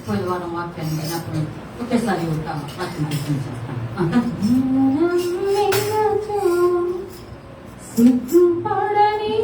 పోయిన వారం వాక్యాన్ని విన్నప్పుడు ఒకేసారి ఒక వాక్యం గుర్తించేస్తాను. సిద్ధపడని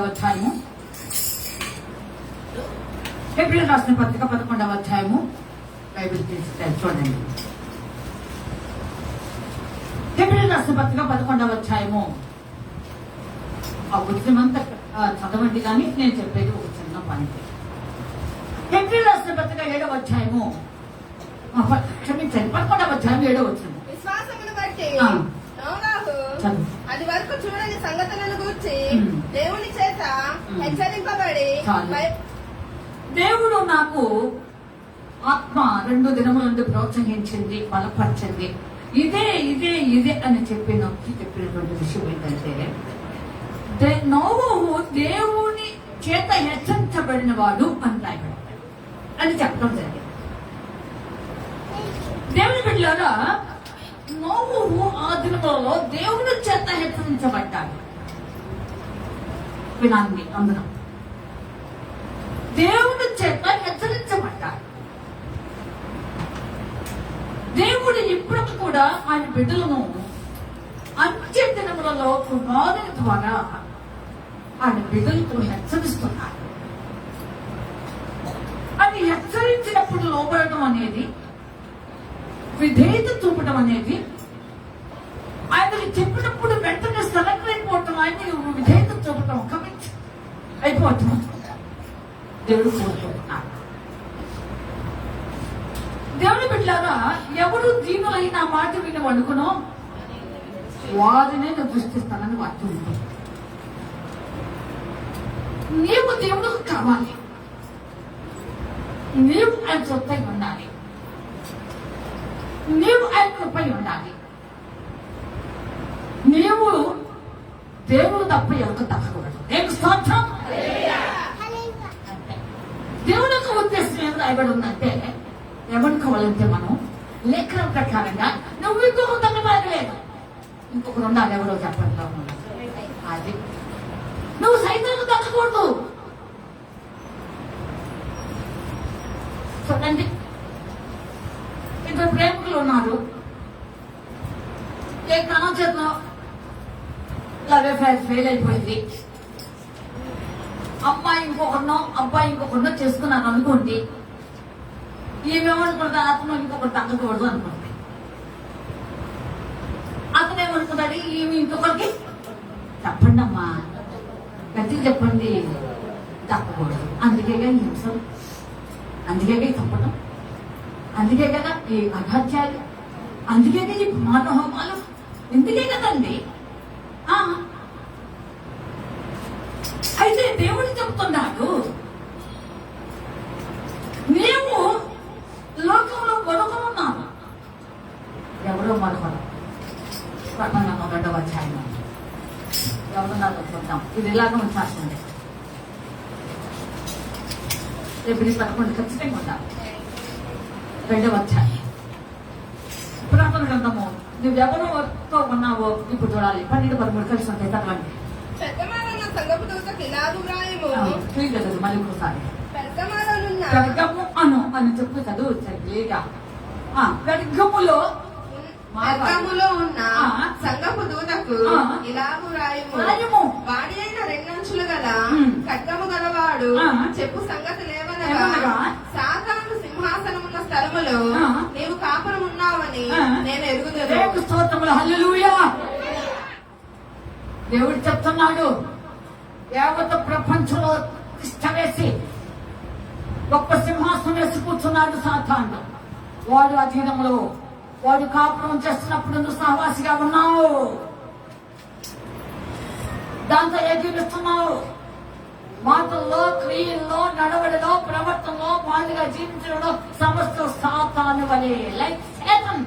11వ అధ్యాయము. హెబ్రీయులకు రాసిన పత్రిక 11వ అధ్యాయము. బైబిల్ తీసి చూడండి. హెబ్రీయులకు రాసిన పత్రిక 11వ అధ్యాయము. ఆ ఉద్యమంతా చదవండి, కానీ నేను చెప్పేది ఒక చిన్న పాయింట్. హెబ్రీయులకు రాసిన పత్రిక 7వ అధ్యాయము, క్షమించండి, 11వ అధ్యాయం 7వ వచనం. విశ్వాసమును బట్టి అది వరకు చూడని సంగతులను గూర్చి దేవుని చేత హెచ్చరింపబడి దేవుడు నాకు ఆత్మ 2 దినముల నుండి ప్రోత్సహించింది, బలపరిచింది. ఇదే ఇదే ఇదే అని చెప్పి నొక్కి చెప్పినటువంటి విషయం ఏంటంటే, నోవహు దేవుని చేత హెచ్చరించబడిన వాడు అని రాయబడ్డాడు అని చెప్పడం జరిగింది. దేవుని బిడ్డలారా, నోవహు ఆ దినములలో దేవుని చేత హెచ్చరించబడ్డాడు. వినాలి, అందున దేవుని చేత హెచ్చరించబడ్డాడు. దేవుడు ఇప్పటికి కూడా ఆయన బిడ్డలను అంత్య దినములలో కుమారుని ద్వారా ఆయన బిడ్డలకు హెచ్చరిస్తున్నాడు. అది హెచ్చరించినప్పుడు లోపడటం అనేది, విధేయత చూపడం అనేది, ఆయనకి చెప్పినప్పుడు వెంటనే స్థలంపోవటం, ఆయన విధేయత చూపటం, కమిట్ అయిపోవటం దేవుడు కోరుకుంటున్నాడు. దేవుని బిడ్డలారా, ఎవరు దీనులైన మాట విని వండుకునో వారినే నేను దృష్టిస్తానని వాక్యం ఉంటుంది. నీవు దేవుడికి కావాలి, నీవు ఆయన సొత్తై ఉండాలి, నీవు ఆయన కృపై ఉండాలి. నీవు దేవుడు తప్ప ఎవరికి తప్పకూడదు. నీకు స్తోత్రం. దేవుని యొక్క ఉద్దేశం ఏం రాయబడి ఉందంటే, ఏమనుకోవాలంటే మనం లేఖనం ప్రకారంగా నువ్వు ఇంకొక తగ్గలేదు, ఇంకొకరు ఉండాలి. ఎవరో చెప్పండి, అది నువ్వు సైతానికి తగ్గకూడదు. చూడండి, ఇద్దరు ప్రేమికులు ఉన్నారు. ఏ కణచేతలో లవ్ అఫైర్ ఫెయిల్ అయిపోయింది. అమ్మాయి ఇంకొకరినో అబ్బాయి ఇంకొకరినో చేసుకున్నారు అనుకోండి. ఈమెమనుకుంటా, అతను ఇంకొకరు తగ్గకూడదు అనుకుంటుంది. అతను ఏమనుకుంటాడు, ఈమె ఇంకొకరికి చెప్పండి అమ్మా, గట్టిగా చెప్పండి, తప్పకూడదు. అందుకేగా హింసలు, అందుకేగా ఈ తప్పడం, అందుకే కదా ఈ అఘాత్యాలు, అందుకే ఈ మానహోమాలు, ఎందుకే కదండి. అయితే దేవుడు చెప్తున్నాడు, నీవు లోకంలో మరొకరున్నావు. ఎవరో మరొకరు. 2వ అధ్యాయం ఎవరున్నారో చూద్దాం. ఇది ఇలాగ ఉంచాల్సిందే. రేపు 11 ఖచ్చితంగా ఉండాలి. 2వ అధ్యాయం పురాతన గ్రంథము. నువ్వెవరితో ఉన్నావో ఇప్పుడు చూడాలి. 12-13 కలిసి ఉంటాయి. చదవండి. మళ్ళీ ఇంకోసారి పెర్గము అని చెప్పు, చదువు చదివేగా. పెర్గములో ఉన్న సంగపు దూతకు ఇలాగు రాయము, వాడి అయిన 2 అంచులు గల ఖడ్గము గలవాడు చెప్పు సంగతి లేవనగా, సాతాను సింహాసనమున్న స్థలములో నీవు కాపురం ఉన్నావని నేను ఎరుగుదును. స్తోత్రములు, హల్లెలూయా. దేవుడు చెప్తున్నాడు, యావత్ ప్రపంచంలో తిష్ట వేసి గొప్ప సింహాసనం వేసి కూర్చున్నాడు సాతాను. వాడు అధీనంలో, వాడు కాపురం చేస్తున్నప్పుడు నువ్వు సహవాసిగా ఉన్నావు, దాంతో ఏకీపిస్తున్నావు. మాటల్లో, క్రియల్లో, నడవడిలో, ప్రవర్తనలో, మాదిగా జీవించడంలో సమస్త సాతాను వలె, లైక్ సేతన్.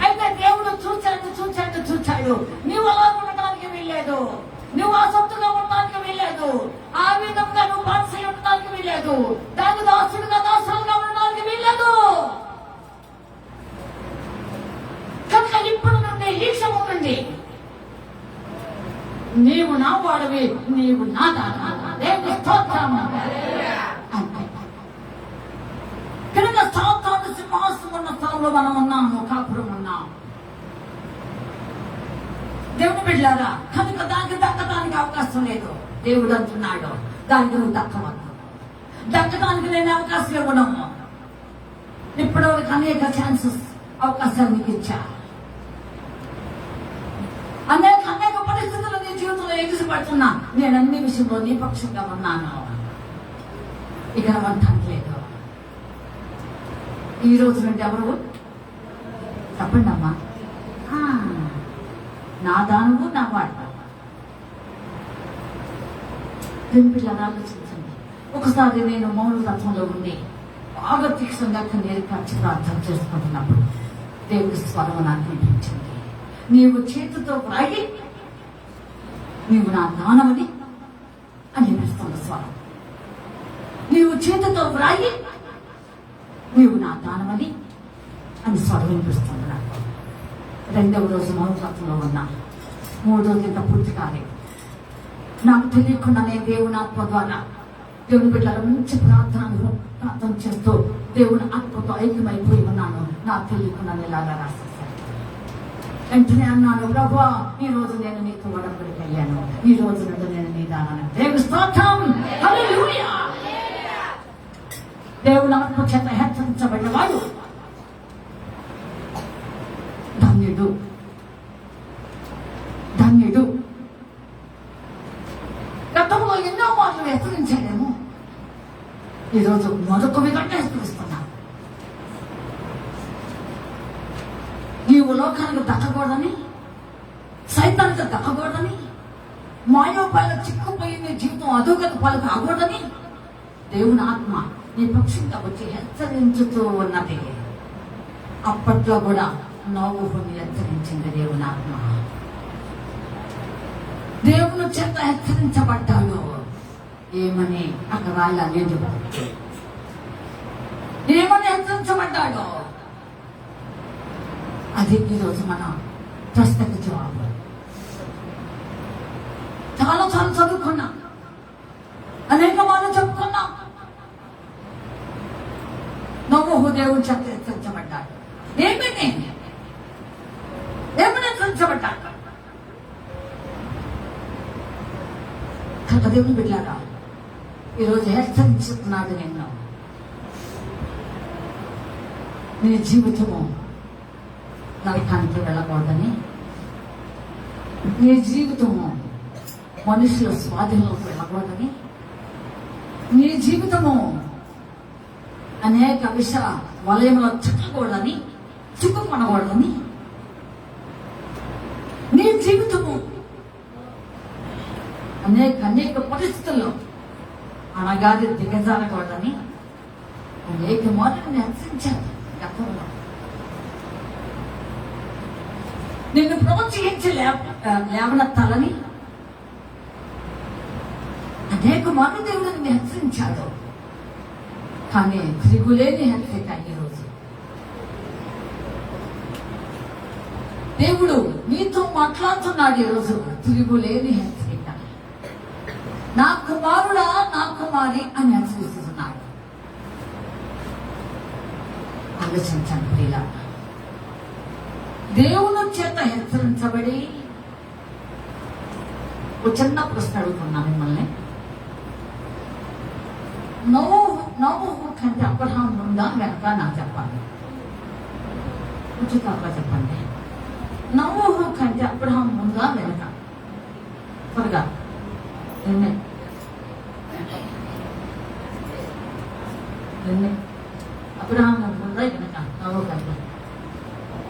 అయితే దేవుడు చూచాడు, నీవు అలా ఉండడానికి వీల్లేదు, నువ్వు అసత్తుగా ఉండడానికి వీల్లేదు, ఆ విధంగా నువ్వు బానిసై ఉండడానికి వీల్లేదు, దానికి దాసులుగా ఉండడానికి వీల్లేదు. కనుక ఇప్పుడు నుండి ఈ క్షమం నుండి నీవు నా వాడివి, నీవు నా కనుక సాతాను సింహాసనం ఉన్న స్థలంలో మనం ఉన్నాము, కాపురం ఉన్నాం. దేవుని బిడ్డలారా, కనుక దానికి దక్కడానికి అవకాశం లేదు. దేవుడు అంటున్నాడు, దానికి నువ్వు దక్కవద్దు. దక్కడానికి నేను అవకాశం ఇవ్వడము. ఇప్పటివరకు అనేక ఛాన్సెస్, అవకాశాలు నీకు ఇచ్చా. అనేక పరిస్థితులు నీ జీవితంలో ఎగిసిపడుతున్నా, నేను అన్ని విషయంలో నీ పక్షంగా ఉన్నాను. ఇక అంటలేదు. ఈ రోజు నుండి ఎవరు చెప్పండి అమ్మా, నా దానము నా వాడు. పిల్లలు ఆలోచించండి. ఒకసారి నేను మౌన రథంలో ఉండి బాగా తీక్షణంగా కన్నీరు కాచి ప్రార్థన చేసుకుంటున్నప్పుడు దేవుడి స్వరం నాకు వినిపించింది. నీవు చేతితో వ్రాయి, నీవు నా దానమని అని వినిపిస్తున్న స్వరం. నీవు చేతితో వ్రాయి, నీవు నా దానమని అని స్వరం వినిపిస్తుంది నాకు. రెండవ రోజు మౌనవ్రతంలో ఉన్నా, మూడో రోజు ఇంత పూర్తి కాలేదు. నాకు తెలియకుండానే దేవుని ఆత్మ ద్వారా దేవుని బిడ్డల మంచి ప్రార్థన చేస్తూ దేవుని ఆత్మతో ఐక్యమైపోయి ఉన్నాను. నాకు తెలియకుండా ఇలాగా రాసేసాను. వెంటనే అన్నాను, ప్రభువా, ఈ రోజు నేను నీకు ఒడంబడికి వెళ్ళాను. ఈ రోజు నుండి నేను నీ దానాన్ని. దేవుని స్తోత్రం, హల్లెలూయా. దేవుని ఆత్మ చేత హెచ్చరించబడిన వాడు ధన్యుడు, ధన్యుడు. గతంలో ఎన్నో మాటలు హెచ్చరించాడేమో, ఈరోజు మరొక విధంగా హెచ్చరిస్తున్నా. నీవు లోకానికి దక్కకూడదని, సైతానికి దక్కకూడదని, మాయోపాయలు చిక్కుపోయి నీ జీవితం అధోగతి పాలు కాకూడదని దేవుని ఆత్మ నీ పక్షంగా వచ్చి హెచ్చరించుతూ ఉన్నది. అప్పట్లో కూడా నోవహుని హెచ్చరించింది దేవుని ఆత్మ. దేవుని చేత హెచ్చరించబడ్డాడు. ఏమని అక్కడ రాయాలి, ఏమని హెచ్చరించబడ్డాడు? అది ఈరోజు మన ప్రశ్నకు జవాబు. చాలా చదువుకున్నా, అనేక వాళ్ళు చెప్పుకున్నా. నోవహు దేవుని చేత హెచ్చరించబడ్డాడు. ఏమని హెచ్చరించబడ్డాడు? కనుక దేవుని బిడ్డలారా, ఈరోజు హెచ్చరించుతున్నాడు నిన్ను. నీ జీవితము నరకానికి వెళ్ళకూడదని, నీ జీవితము మనుషుల స్వాధీనంలోకి వెళ్ళకూడదని, నీ జీవితము అనేక విష వలయంలో చిక్కుకొనకూడదని, నీ జీవితము అనేక పరిస్థితుల్లో అనగాది దిగజారకూడదని అనేక మాటలు హెచ్చరించారు. గతంలో నిన్ను ప్రోత్సహించి లేవనెత్తాలని అనేక మాటలు దేవుడు నిన్ను హెచ్చరించాడు. కానీ తిరుగులేని హెచ్చరిక ఈరోజు దేవుడు నీతో మాట్లాడుతున్నాడు. ఈరోజు తిరుగులేని హెచ్చరిక. నా కుమారుడా, నా కుమారి అని హెచ్చరిస్తున్నాడు. ఆలోచించండి ప్రియుల, దేవుని చేత హెచ్చరించబడి ఒక చిన్న ప్రశ్న అడుగుతున్నా మిమ్మల్ని. నోవహు కంటే అబ్రహాం ముందా వెనక నాకు చెప్పాలి. ఉచితంగా చెప్పండి. నోవహు కంటే అబ్రహాం ముందా వెనక? త్వరగా. అబ్రహాం ముందా వెనక? నోవహు కంటే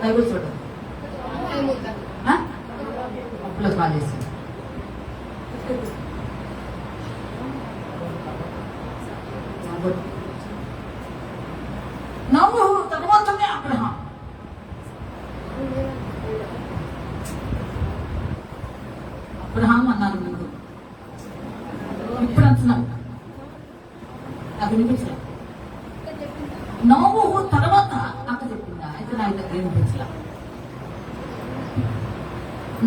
బైబిల్ చూడండి. అప్పులో కాలేసి నోవహు తర్వాతనే అబ్రహాం. అబ్రహాం అన్నారు ముందు, ఇప్పుడు అంటున్నాను. నాకు వినిపించలే. నోవహు తర్వాత నాకు చెప్పిందా? అయితే నాకు దగ్గర వినిపించలే.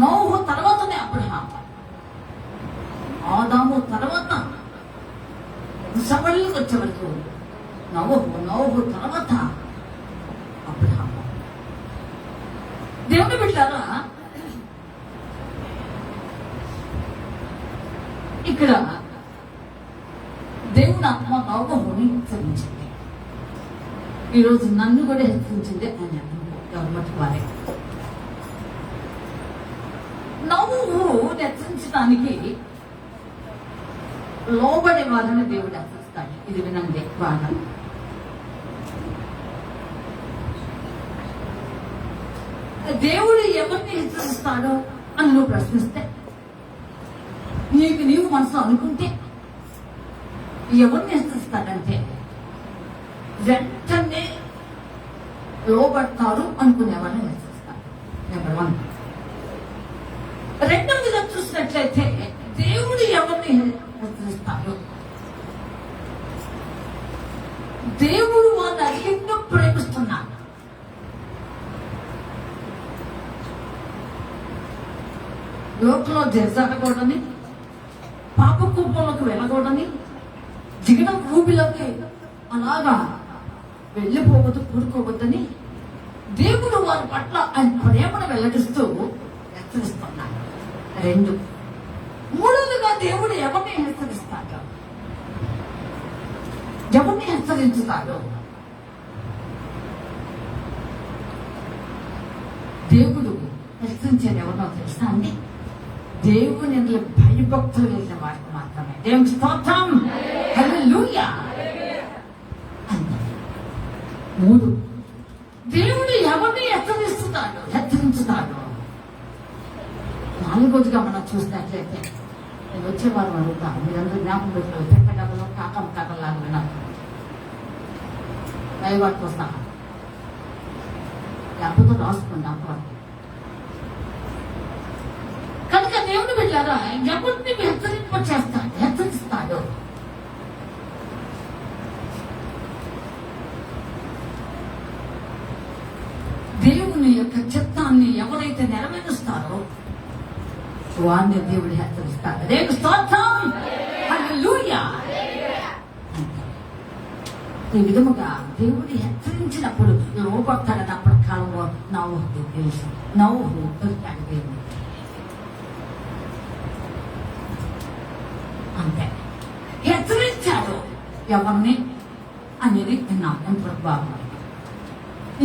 నోవహు తర్వాతనే అబ్రహాం. ఆదాము తర్వాత సబళ్ళకి వచ్చే వరకు నోవహు తర్వాత అబ్రహాం. దేవుని బిడ్డలారా, ఇక్కడ దేవుడు ఆత్మ నోవహుని హెచ్చరించింది. ఈరోజు నన్ను కూడా హెచ్చరించింది అని ఎవరి మటుకు వారే. నోవహు హెచ్చరించడానికి లోబడే వారిని దేవుడు హెచ్చరిస్తాడు. ఇది వినండి బాగా. దేవుడు ఎవరిని హెచ్చరిస్తాడో అని నువ్వు ప్రశ్నిస్తే, నీవు మనసు అనుకుంటే ఎవరిని హెచ్చరిస్తాడంటే వెంటనే లోబడతారు అనుకునేవాడిని హెచ్చరిస్తాడు. నెంబర్ 1. రెండవదిగా చూసినట్లయితే దేవుడు ఎవరిని హెచ్చరిస్తాడు, దేవుడు వాళ్ళ అధికంగా ప్రేమిస్తున్నాడు. లోకంలో జరగకూడని, పాప కుప్పంలోకి వెళ్ళకూడని, జిగడ ఊబిలోకి అలాగా వెళ్ళిపోవద్దు, కూడుకోవద్దని దేవుడు వారి పట్ల ఆయన ప్రేమను వెల్లడిస్తూ హెచ్చరిస్తున్నాడు. 2. మూడవదిగా దేవుడు ఎవరిని హెచ్చరిస్తాడు, ఎవరిని హెచ్చరించుతాడు? దేవుడు హెచ్చరించేది ఎవరినో తెలుసా అండి? దేవుని భయభక్తులు వెళ్ళిన వారికి మాత్రమే. దేవుని స్తోత్రం, హల్లెలూయా. 3. దేవుడు ఎవరిని హెచ్చరించుతాడు? 4వదిగా మనం చూసినట్లయితే, నేను వచ్చేవారు అడుగుతాను, మీరందరూ జ్ఞాపకం పెట్టుకోవాలి. పెట్టగలలో కాకలాగా విన్నారు దైవానికి వస్తాను, లేకపోతే రాసుకోండి అప్పుడు. కనుక దేవుడు వెళ్ళారా ఎవరిని హెచ్చరిస్తాడు? దేవుని యొక్క చిత్తాన్ని ఎవరైతే నెరవేరుస్తారో వారిని దేవుడు హెచ్చరిస్తాడు. దేవుని స్తోత్రం, హల్లెలూయా. ఈ విధముగా దేవుడు హెచ్చరించినప్పుడు లోబడతాడన్నప్పుడు కాలంలో నోవహుకు తెలుసు. నోవహు దొరికాడు దేవుడు. అంతే, హెచ్చరించాడు ఎవరిని అనేది విన్నాం. ఎంత బాగుంది.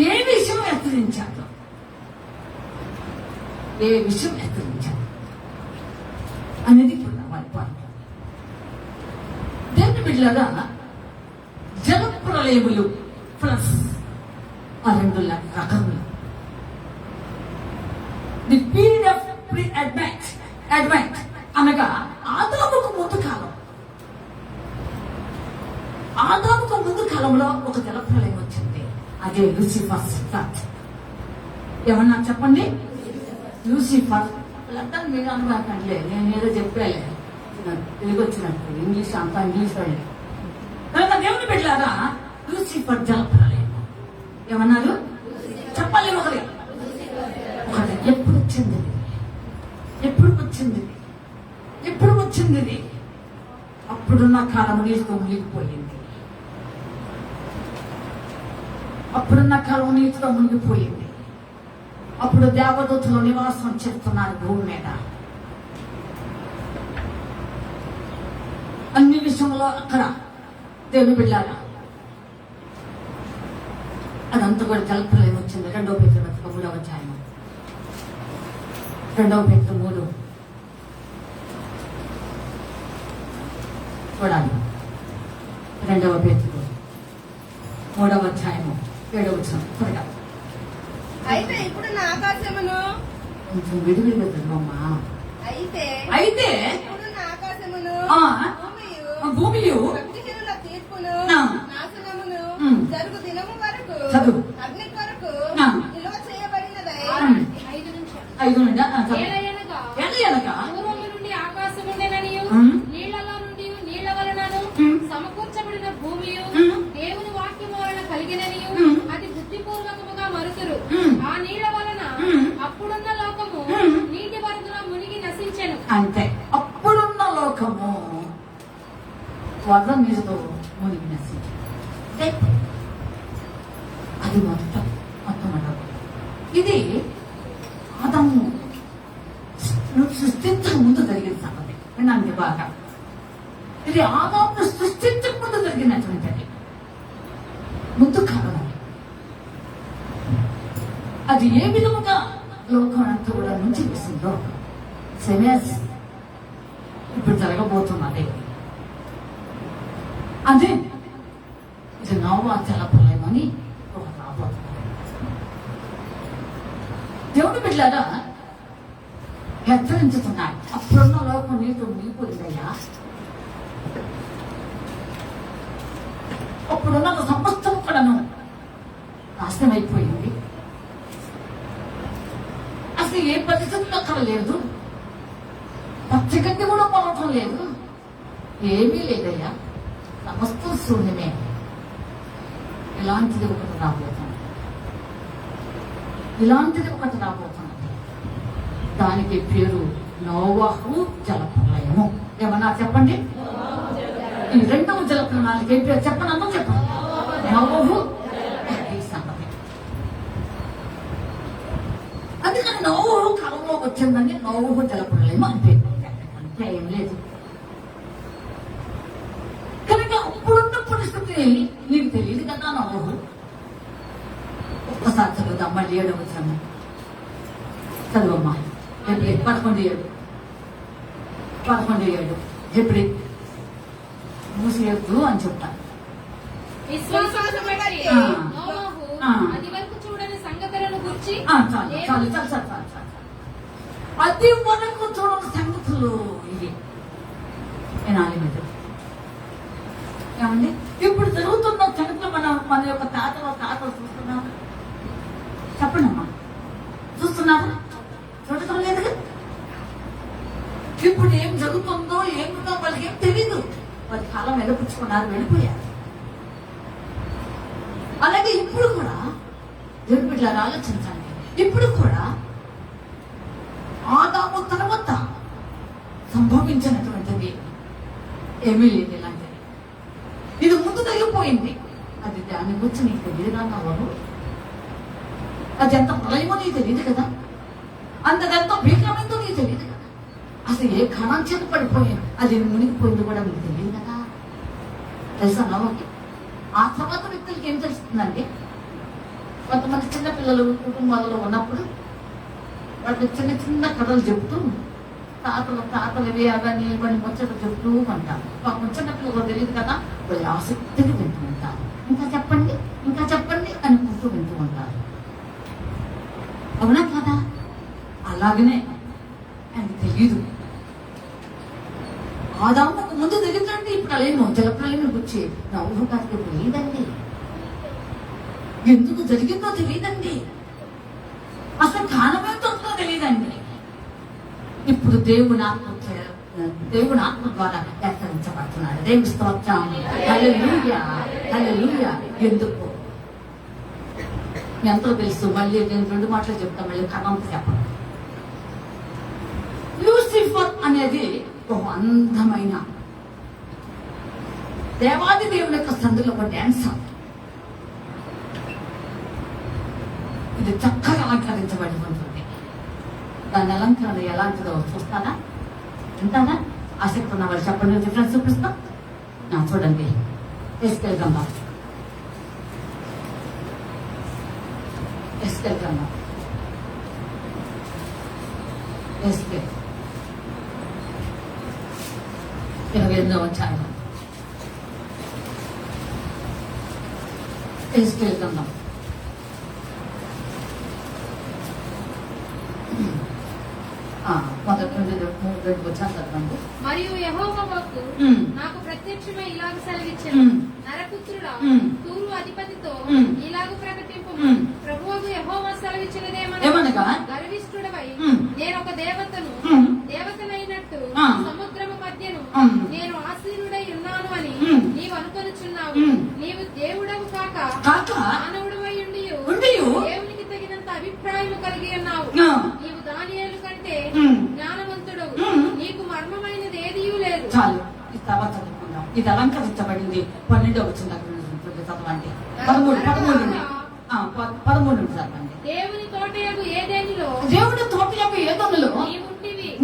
ఏ విషయం హెచ్చరించాడు అనేది ఇప్పుడు వారి పాయింట్. దేవుని బిడ్డలారా, జల ప్రళయములు ప్లస్ ఆ 2 రకములు. The period of pre advent అనగా ఆదాముకు ముందు కాలంలో ఒక జల ప్రళయం వచ్చింది. అదే లూసిఫర్ సిద్ధాంత్. ఏమన్నా చెప్పండి? లూసిఫర్ లండన్ మీరు అనుకోకండి, నేను ఏదో చెప్పాలే, తెలుగు వచ్చినట్టు ఇంగ్లీష్ అంతా ఇంగ్లీష్ వాళ్ళే. కనుక దేవుని బిడ్డలారా, లూసిఫర్ జల ప్రళయం ఏమన్నారు చెప్పాలి. ఒకటి ఎప్పుడు వచ్చింది? అప్పుడున్న కాలం నీటితో మునిగిపోయింది. అప్పుడు దేవదూతలు నివాసం చేస్తున్నారు భూమి మీద. అన్ని విషయంలో అక్కడ దేవుని బిడ్డలారా అదంతా కూడా జలప్రలయం వచ్చింది. 2వ పేతురు 3వ అధ్యాయం 2వ పేతురు 3 చూడాలి. 2వ పేతురు 3వ అధ్యాయము 7వ వచనం త్వరగా. అయితే ఇప్పుడు నా ఆకాశమును కొంచెం విడివిడిగా చదవమ్మా. అయితే ఇప్పుడు నా ఆకాశమును భూమియు భక్తిహీనుల తీర్పును నాశనమును జరుగు దినము వరకు అగ్ని కొరకు నిల్వ చేయబడినదై 5 ఏలయనగా పూర్వము నుండి ఆకాశముండెననియు నీళ్లలో నుండి నీళ్ల వలనను సమకూర్చబడిన భూమియు దేవుని వాక్యము వలన కలిగిననియు అది బుద్ధిపూర్వకముగా మరుతురు. ఆ నీళ్ల వలన అప్పుడున్న లోకము నీటి వరదలో మునిగి నశించెను. అంతే, అప్పుడున్న లోకము వరద నీటితో మునిగి నశించెను. అది మొట్టమొదటి. ఇది ఆదాము సృష్టించక ముందు జరిగిన సంగతి. వినండి బాగా. ఇది ఆదామును సృష్టించకుండా జరిగినటువంటిది. ముందు కాలం అది ఏ విధముగా లోకం అంతా కూడా నుంచి వేసిందో సెమేస్ ఇప్పుడు జరగబోతున్నది. అదే ఇది నోవా జలప్రలయమని ఒక రాబోతున్నది. దేవుడు బిడ్డలారా హెచ్చరించుతున్నాయి. అప్పుడున్న లోకం నీతో మునిగిపోయిందయ్యా. అప్పుడున్న సమస్తం కూడాను నాశనమైపోయింది. అసలు ఏ పరిస్థితులు అక్కడ లేదు. పచ్చగడ్డి కూడా పొలటం లేదు. ఏమీ లేదయ్యా. సమస్తం శూన్యమే. ఇలాంటిది ఒకటి రాబోతుంది. ఇలాంటిది ఒకటి రాబోతున్నది. దానికి పేరు నోవాహు జలప్రలయము. ఏమన్నా చెప్పండి. ఈ రెండవ జలప్రలయానికి ఏం పేరు చెప్పండి. అమ్మ చెప్పండి. నోవాహు సంగతి. అందుకని నోవాహు కాలంలో వచ్చిందని నోవాహు జలప్రలయం అని పేరు. అంతే ఏం లేదు. కనుక అప్పుడున్న పరిస్థితి నీకు తెలియదు కదా. నోవాహు ఒక్కసారి చదువుతాం. మళ్ళీ 7వ వచనం చదువమ్మా. 11:7 ఎప్పుడు మూసేయద్దు అని చెప్తాను. విశ్వాసమును బట్టి ఆ. నోవహు ఆ. అది వరకు చూడని సంగతులను గూర్చి చాలు. అది వరకు చూడని సంగతులు ఇవి వినాలి మీరు. ఏమండి ఇప్పుడు జరుగుతున్న సంగతులు మన యొక్క తాతలు చూస్తున్నారా? చెప్పండి అమ్మా. చూస్తున్నారా? చూడటం లేదు. ఇప్పుడు ఏం జరుగుతుందో ఏమిటో వాళ్ళకి ఏం తెలీదు. వారి కాలం వెళ్ళపుచ్చుకున్నారు, వెళ్ళిపోయారు. అలాగే ఇప్పుడు కూడా దేవుని బిడ్డలారా ఆలోచించండి. ఇప్పుడు కూడా ఆదాము తర్వాత సంభవించినటువంటిది ఏమీ లేదు. ఇలాంటిది ఇది ముందు తగ్గిపోయింది. అది దాని గురించి నీకు తెలియదా? నవ్వరు. అది ఎంత ప్రళయమో నీకు తెలియదు కదా. అంతదెంతో భీకరమైందో నీకు తెలియదు కదా. అసలు ఏ క్షణం చేత పడిపోయింది, అది మునిగిపోయింది కూడా మీకు తెలియదు కదా. తెలుసా నవ్వకి? ఆ తర్వాత వ్యక్తులకి ఏం తెలుస్తుందండి? కొంతమంది చిన్నపిల్లలు కుటుంబాలలో ఉన్నప్పుడు వాళ్ళకి చిన్న చిన్న కథలు చెప్తూ తాతలు ఇవి అవన్నీ ఇవన్నీ ముచ్చట్లు చెప్తూ ఉంటారు. పాపం చిన్నపిల్లలు తెలియదు కదా. వాళ్ళు ఆసక్తిగా వింటూ ఉంటారు. ఇంకా చెప్పండి అనుకుంటూ వింటూ ఉంటారు. అవునా కదా? అలాగనే ఆయనకు తెలియదు. ఆదాముకు ముందు తెలియదండి. ఇప్పుడు అలేమో జలప్రలయం గురించి నవ్వు గారికి తెలియదండి. ఎందుకు జరిగిందో తెలియదండి. అసలు కారణమేంటో తెలియదండి. ఇప్పుడు దేవుని ఆత్మ ద్వారా హెచ్చరించబడుతున్నాడు. దేవుని స్తోత్రం. హల్లెలూయా, హల్లెలూయా. ఎందుకు ఎంతో తెలుసు. మళ్ళీ నేను 2 మాటలు చెప్తాను. మళ్ళీ కథంతా చెప్పను. లూసిఫర్ అనేది ఒక అందమైన దేవాది దేవుని యొక్క సందులో ఒక డాన్సర్. ఇది చక్కగా అలంకరించబడి ఉంటుంది. దాని అలంకరణ ఎలాంటిదో చూస్తారా? వింటారా? ఆసక్తి ఉన్న వాళ్ళు చెప్పండి. డిఫరెన్స్ చూపిస్తాం. చూడండి. ఎస్కేల్ గ్రంథం ఎస్కేల్ 28వ అధ్యాయం. ఎస్కేల్ గ్రంథం మొదటి నుండి 2 వచ్చాను చదవండి. మరియు యెహోవా వాక్కు నాకు ప్రత్యక్షమై ఇలాగ సెలవిచ్చెను. నరపుత్రుడా, తూరు అధిపతితో ఇలాగ ప్రకటింపు. ప్రభువగు యెహోవా సెలవిచ్చినదేమనగా, గర్విష్ఠుడవై నేను ఒక దేవతనైనట్టు సముద్రము మధ్యను నేను ఆసీనుడై ఉన్నాను అని నీవు అనుకొనుచున్నావు. నీవు దేవుడవు కాక మానవుడవై ఉండియు దేవునికి తగినంత అభిప్రాయము కలిగి ఉన్నావు. నీవు దానియేలు కంటే జ్ఞానవంతుడవు. నీకు మర్మమైనది ఏదియూ లేదు. చాలు. ఈ తర్వాత చదువుకుందాం. ఇది అలంకరించబడింది. 12వ వచనం చదవండి. 13 చదవండి. దేవుని తోటయగు ఏదెనిలో దేవుడి తోటయగు ఏదెనిలో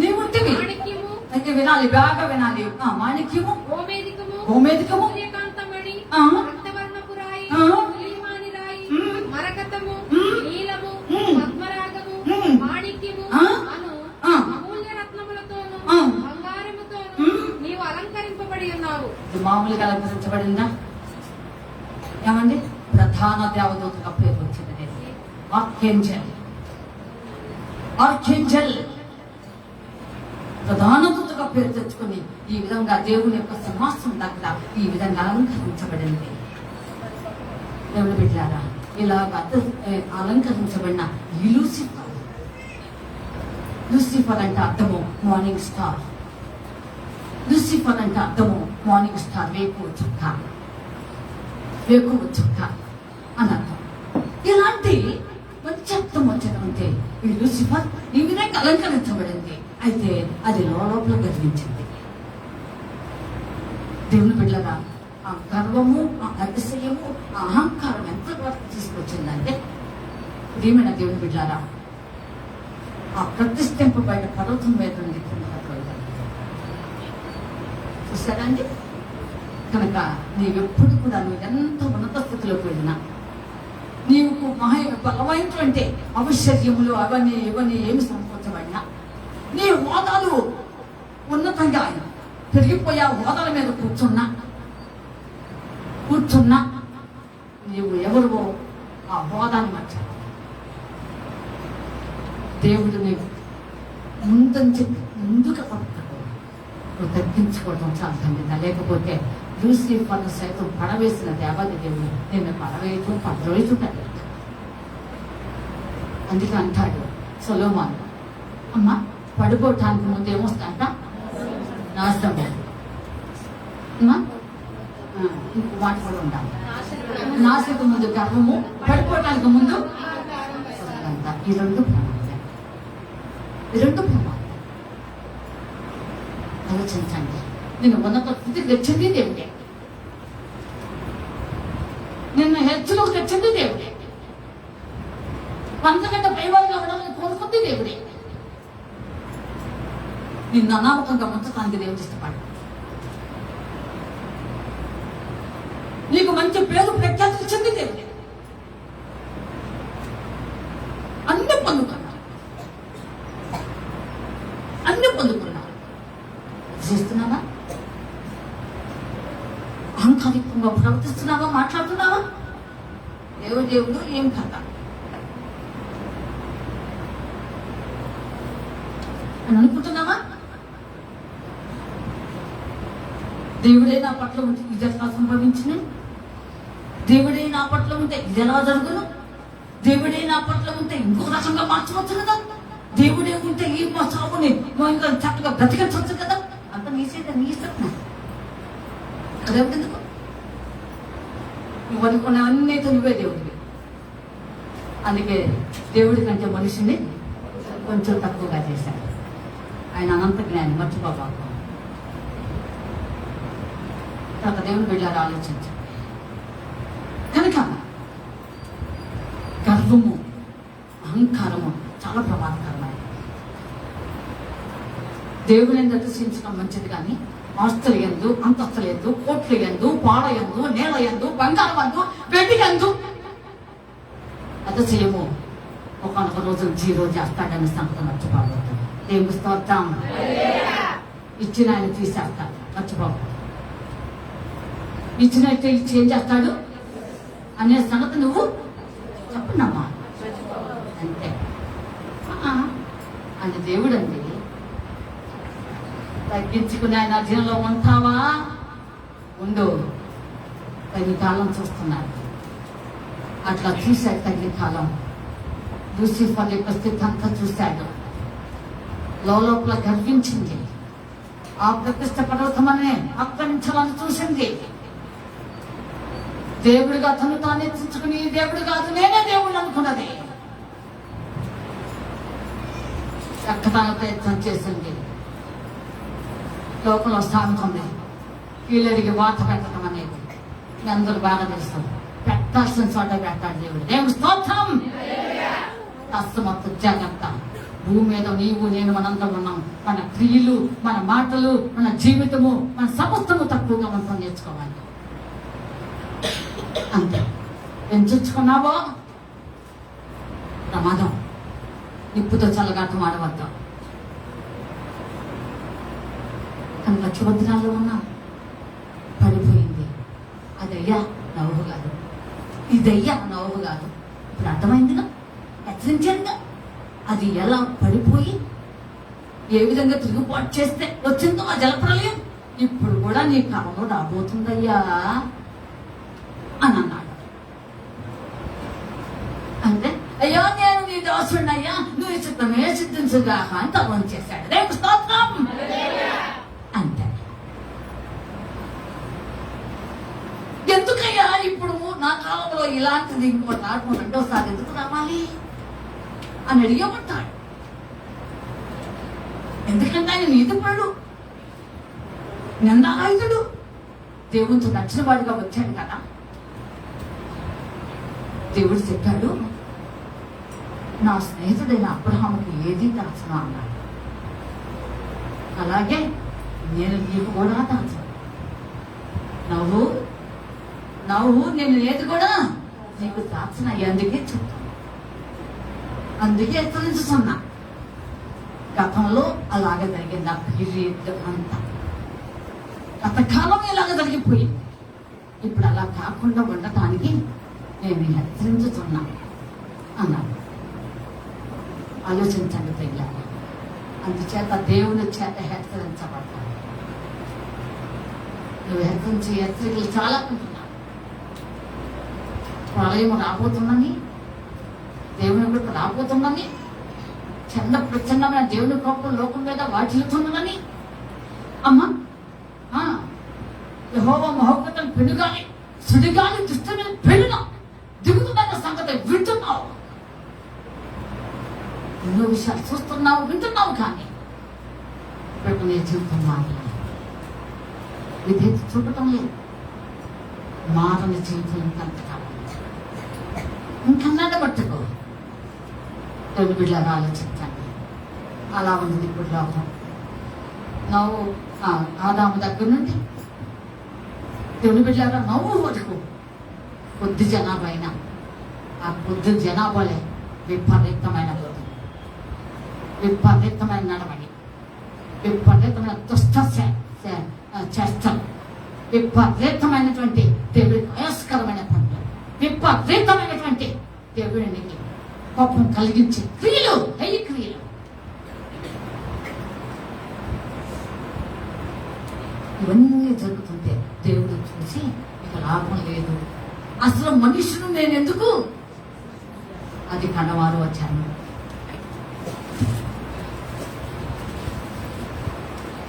నీవుంటివి. మాణిక్యము అయితే వినాలి, బాగా వినాలి. మాణిక్యము, గోమేధికము, గోమేధికము, సూర్యకాంతమణి, ఆ, రక్తవర్ణపు రాయి, ఆ, ఉలిమాని రాయి, ఉమ్, మరకతము, ఉమ్, నీలము, ఉమ్, పద్మరాగము, ఉమ్, మాణిక్యము ఆ, అను ఆ, అమూల్య రత్నములతోను ఆ, బంగారముతోను ఉమ్. నీవు అలంకరింపబడి ఉన్నావు. ఇది మామూలుగా అలంకరించబడిందా? ఏమండి? ప్రధాన దేవదూతగా పేరు వచ్చింది. ఆర్కేంజల్, ఆర్కేంజల్ ప్రధాన దూతగా పేరు తెచ్చుకుని ఈ విధంగా దేవుని యొక్క సింహాసనం దగ్గర ఈ విధంగా అలంకరించబడింది. దేవుని బిడ్డలారా, ఇలాగ అలంకరించబడిన ఈ లూసిఫర్, లూసిఫర్ అంటే అర్థము మార్నింగ్ స్టార్. లూసిఫర్ అంటే అర్థము మార్నింగ్ స్టార్, వేకువ చుక్క, వేకువ చుక్క అని అర్థం. ఇలాంటి మంచి అర్థం వచ్చినట్టే ఈ లూసిఫర్ ఈ విధంగా అలంకరించబడింది. అయితే అది లోపల గర్వించింది. దేవుని బిడ్డగా ఆ గర్వము, ఆ అతిశయము, ఆ అహంకారం ఎంత వరకు తీసుకొచ్చిందంటే, ప్రియమైన దేవుని బిడ్డారా, ఆ ప్రతిష్ఠింపబడిన పర్వతం మీద నుండి చూసారండి. కనుక నీవెప్పుడు కూడా నువ్వు ఎంత ఉన్నత స్థితిలోకి వెళ్ళినా, నీవు బలమైనటువంటి అవశ్యములు అవన్నీ ఇవన్నీ ఏమి సమకూర్చబడినా, నీ హోదాలు ఉన్నతంగా పెరిగిపోయే హోదాల మీద కూర్చున్నా నీవు ఎవరివో ఆ హోదాన్ని మర్చావు. దేవుడు నీవు ముందుగా పడుతున్నావు. నువ్వు తగ్గించుకోవడం చాలా తండ్రి. లేకపోతే లూసిఫర్ను సైతం పడవేసిన దేవాది దేవుడు నిన్ను పడవేయుచుంటాడు. అందుకే అంటాడు సొలొమోను, అమ్మ పడిపోవటానికి ముందు ఏమొస్తాయంట? నాశనము. ఇంకో మాట కూడా ఉండాలి. నాశనకు ముందు గర్వము, పడిపోవటానికి ముందు ఈ రెండు ప్రమాదం. ఈ రెండు ప్రమాదం. ఆలోచించండి. నిన్ను ఉన్నత స్థితికి తెచ్చింది దేవుడే. నిన్ను హెచ్చులోకి తెచ్చింది దేవుడే. అంతకంటే పైవాళ్ళు అవ్వడానికి కోరుకుంది దేవుడే. నిన్ను అనామకంగా ఉంచడానికి దేవుడు ఇష్టపడు. నీకు మంచి పేరు ప్రఖ్యాతి ఇచ్చింది దేవుడే. అన్ని పొందుకున్నావు, అన్ని పొందుకున్నావు. చేస్తున్నావా? అహంకారికంగా ప్రవర్తిస్తున్నావా? మాట్లాడుతున్నావా? దేవుడు ఏం కదా అని అనుకుంటున్నావా? దేవుడే నా పట్ల ఉంటే ఇది ఎలా సంభవించిన? దేవుడే నా పట్ల ఉంటే ఇది ఎలా జరుగును? దేవుడే నా పట్ల ఉంటే ఇంకో రకంగా మార్చవచ్చు కదా? దేవుడే ఉంటే ఈ మా సాగుని ఇంకా చక్కగా బ్రతికించవచ్చు కదా? అంత నీ ఇష్టం. అదేందుకు నువ్వు అనుకునే అన్నితో నువ్వే దేవుడివి. అందుకే దేవుడి కంటే మనిషిని కొంచెం తక్కువగా చేశాడు. ఆయన అనంత జ్ఞాని, మర్చిపోబాకు. తర్వాత దేవుని బిడ్డలారా ఆలోచించు. కనుక గర్వము, అహంకారము చాలా ప్రమాదకరమైన. దేవుని దర్శించడం మంచిది, కానీ ఆస్తుల యందు, అంతస్తుల యందు, కోట్ల యందు, పాడ యందు, నేల యందు, బంగారం యందు, వెండి యందు అతిశయము ఒకనొక రోజు జీరో చేస్తాడని సంగతి మర్చిపోవద్దు. దేవుని స్తోత్రం. ఇచ్చిన ఆయన తీసేస్తాడు, మర్చిపోవద్దు. ఇచ్చినట్టే ఇచ్చి ఏం చేస్తాడు అనే సంగతి నువ్వు చెప్పండమ్మా. అంతే అని దేవుడు అండి. తగ్గించుకుని ఆయన అధీనంలో ఉంటావా? ఉండు. తగిన కాలం చూస్తున్నాడు. అట్లా చూశాడు. తగిన కాలం లూసిఫర్ యొక్క స్థితి అంతా చూశాడు. లోపల గర్వించింది. ఆ ప్రతిష్ట పర్వతమనే ఆక్రమించాలని చూసింది. దేవుడిగా తను తాను హెచ్చించుకుని దేవుడు కాదు నేనే దేవుడు అనుకున్నది. ఎక్కడానికి ప్రయత్నం చేసింది. లోకంలో సామెత ఉంది, కీళ్ళడికి వాత పెట్టడం అనేది. మీ అందరూ బాగా తెలుసు. పెట్టాల్సిన చోట పెట్టాడు దేవుడు. దేవుడు స్తోత్రం. మొత్తం జాగ్రత్త. భూమి మీద నీవు నేను మనందరం ఉన్నాం. మన క్రియలు, మన మాటలు, మన జీవితము, మన సమస్తము తక్కువగా మనం నేర్చుకోవాలి. అంతే. ఎంచుకున్నావో ప్రమాదం. నిప్పుతో చల్లగాటం ఆడవద్దు. కానీ లక్ష్యవంతరాల్లో ఉన్నా పడిపోయింది. అదయ్యా నవ్వు కాదు, ఇదయ్యా నవ్వు కాదు. ఇప్పుడు అర్థమైందిగా, హెచ్చరించానుగా. అది ఎలా పడిపోయి ఏ విధంగా తిరుగుబాటు చేస్తే వచ్చిందో ఆ జలప్రలయం ఇప్పుడు కూడా నీ కాలంలో రాబోతుందయ్యా అని అన్నాడు. అంటే అయ్యా నేను నీ దాసుడినయ్యా, నువ్వు చిత్తమే సిద్ధించుగా అని తపం చేశాడు. రేపు స్తోత్రం అంతే. ఎందుకయ్యా ఇప్పుడు నా కాలంలో ఇలాంటిది ఇంకో నాకు రెండోసారి ఎందుకు రావాలి అని అడిగమంటాడు. ఎందుకంటే ఆయన నీతిపరుడు, నిందాయుధుడు, దేవునితో నచ్చిన వాడిగా వచ్చాడు కదా. దేవుడు చెప్పాడు, నా స్నేహితుడైన అబ్రహాముకి ఏది దాచను అన్నాడు. అలాగే నేను నీకు కూడా దాచను. నవ్వు నేను ఏది కూడా నీకు దాచిన. అందుకే చెప్తాను, అందుకే హెచ్చరించుతున్నా. గతంలో అలాగే జరిగింది. ఆ పీరియడ్ అంతా గతకాలం ఇలాగ జరిగిపోయింది. ఇప్పుడు అలా కాకుండా ఉండటానికి నేను హెచ్చరించుతున్నా అన్నాను. ఆలోచించండి తగ్గాలి. అందుచేత దేవుని చేత హెచ్చరించబడతాను. నువ్వు హెచ్చరించే హెచ్చరికలు చాలా ఉంటున్నావు. ప్రళయం రాబోతుందని, దేవుని కొరకు రాబోతుందని, ప్రచండమైన దేవుని కోపం లోకం మీద వాటిల్లుతున్నదని, అమ్మ యెహోవా మహోన్నతం పెనుగాలి, సుడిగాలి దృష్టి మీద పెనున దిగుతున్న సంగతి వింటున్నావు. ఎన్నో విషయాలు చూస్తున్నావు, వింటున్నావు. కానీ ఇప్పుడు నీ జీవితం మారలేదు. విధేయత చూపటం లేదు. మారని జీవితం ఇంకంతకాలం ఇంకన్నాడు పట్టుకో. రెండు బిడ్డలాగా ఆలోచించండి. అలా ఉంది ఇప్పుడు లోకం. నవ్వు ఆదాము దగ్గర నుండి దేవుని బిడ్డలాగా నవ్వు పట్టుకో. కొద్ది జనాభా అయినా ఆ కొద్ది జనాభాలే విపరీతమైన బుద్ధి, విపరీతమైన నడవడి, విపరీతమైన దుష్ట చేష్టలు, విపరీతమైనటువంటి దేవుడికి వయస్కరమైన పనులు, విపరీతమైనటువంటి దేవుడికి కోపం కలిగించే క్రియలు, హెయ్యి క్రియలు. ఇవన్నీ జరుగుతుంటే దేవుడు చూసి ఇక లాభం లేదు, అసలు మనుషులు నేను ఎందుకు, అది కన్నవారు వచ్చాను.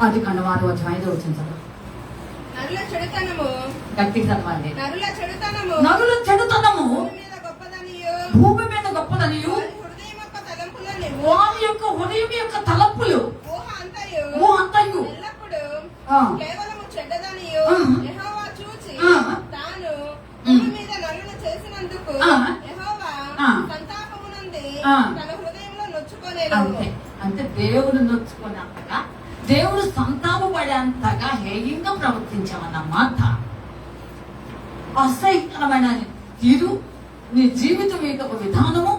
అది కన్నవారు వచ్చి 5వ వచనం నరుల చెడుతనము, గట్టిగా చదవాలి. నరుల చెడుతనము, నరుల చెడుతనము భూమి మీద గొప్పదనియు, వారి హృదయం యొక్క తలంపులను, వారి యొక్క హృదయం యొక్క తలంపులు, ఊహ అంతయు ఎల్లప్పుడూ ఆ. కేవలము చెడ్డదనియు ఆ. యెహోవా చూచి ఆ. తాను భూమి మీద నరులను చేసినందుకు ఆ. యెహోవా ఆ. సంతాపము నుండి ఆ. తన హృదయంలో నొచ్చుకోలేదు. అంటే దేవుడు నొచ్చుకున్నంతగా, దేవుడు సంతాపపడేంతగా హేయంగా ప్రవర్తించామన్నమాట. అసహ్యకరమైన తీరు, నీ జీవితం యొక్క ఒక విధానము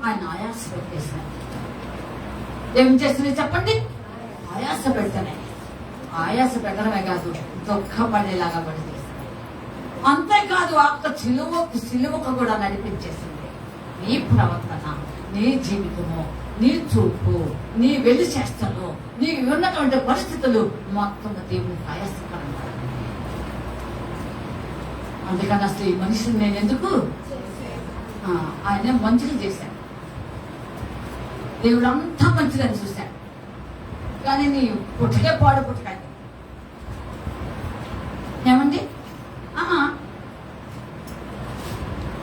ఆయన ఆయాస పెట్టేశాడు. ఏం చేస్తుంది చెప్పండి? ఆయాస పెట్టనే. ఆయాస పెట్టడమే కాదు, దుఃఖపడేలాగా పడిచేసింది. అంతేకాదు ఆ సిలువకు కూడా నడిపించేసింది. నీ ప్రవర్తన, నీ జీవితము, నీ చూపు, నీ వెలి చేష్టలు, నీ ఉన్నటువంటి పరిస్థితులు మొత్తం దేవునికి ఆయాసకరంగా. అందుకని అసలు ఈ మనిషిని నేను ఎందుకు, ఆయన మంచిగా చేశాడు. దేవుడు అంతా మంచిదని చూశాడు. కానీ నీ పుట్టకే పాడు పుట్టకాయ. ఏమండి?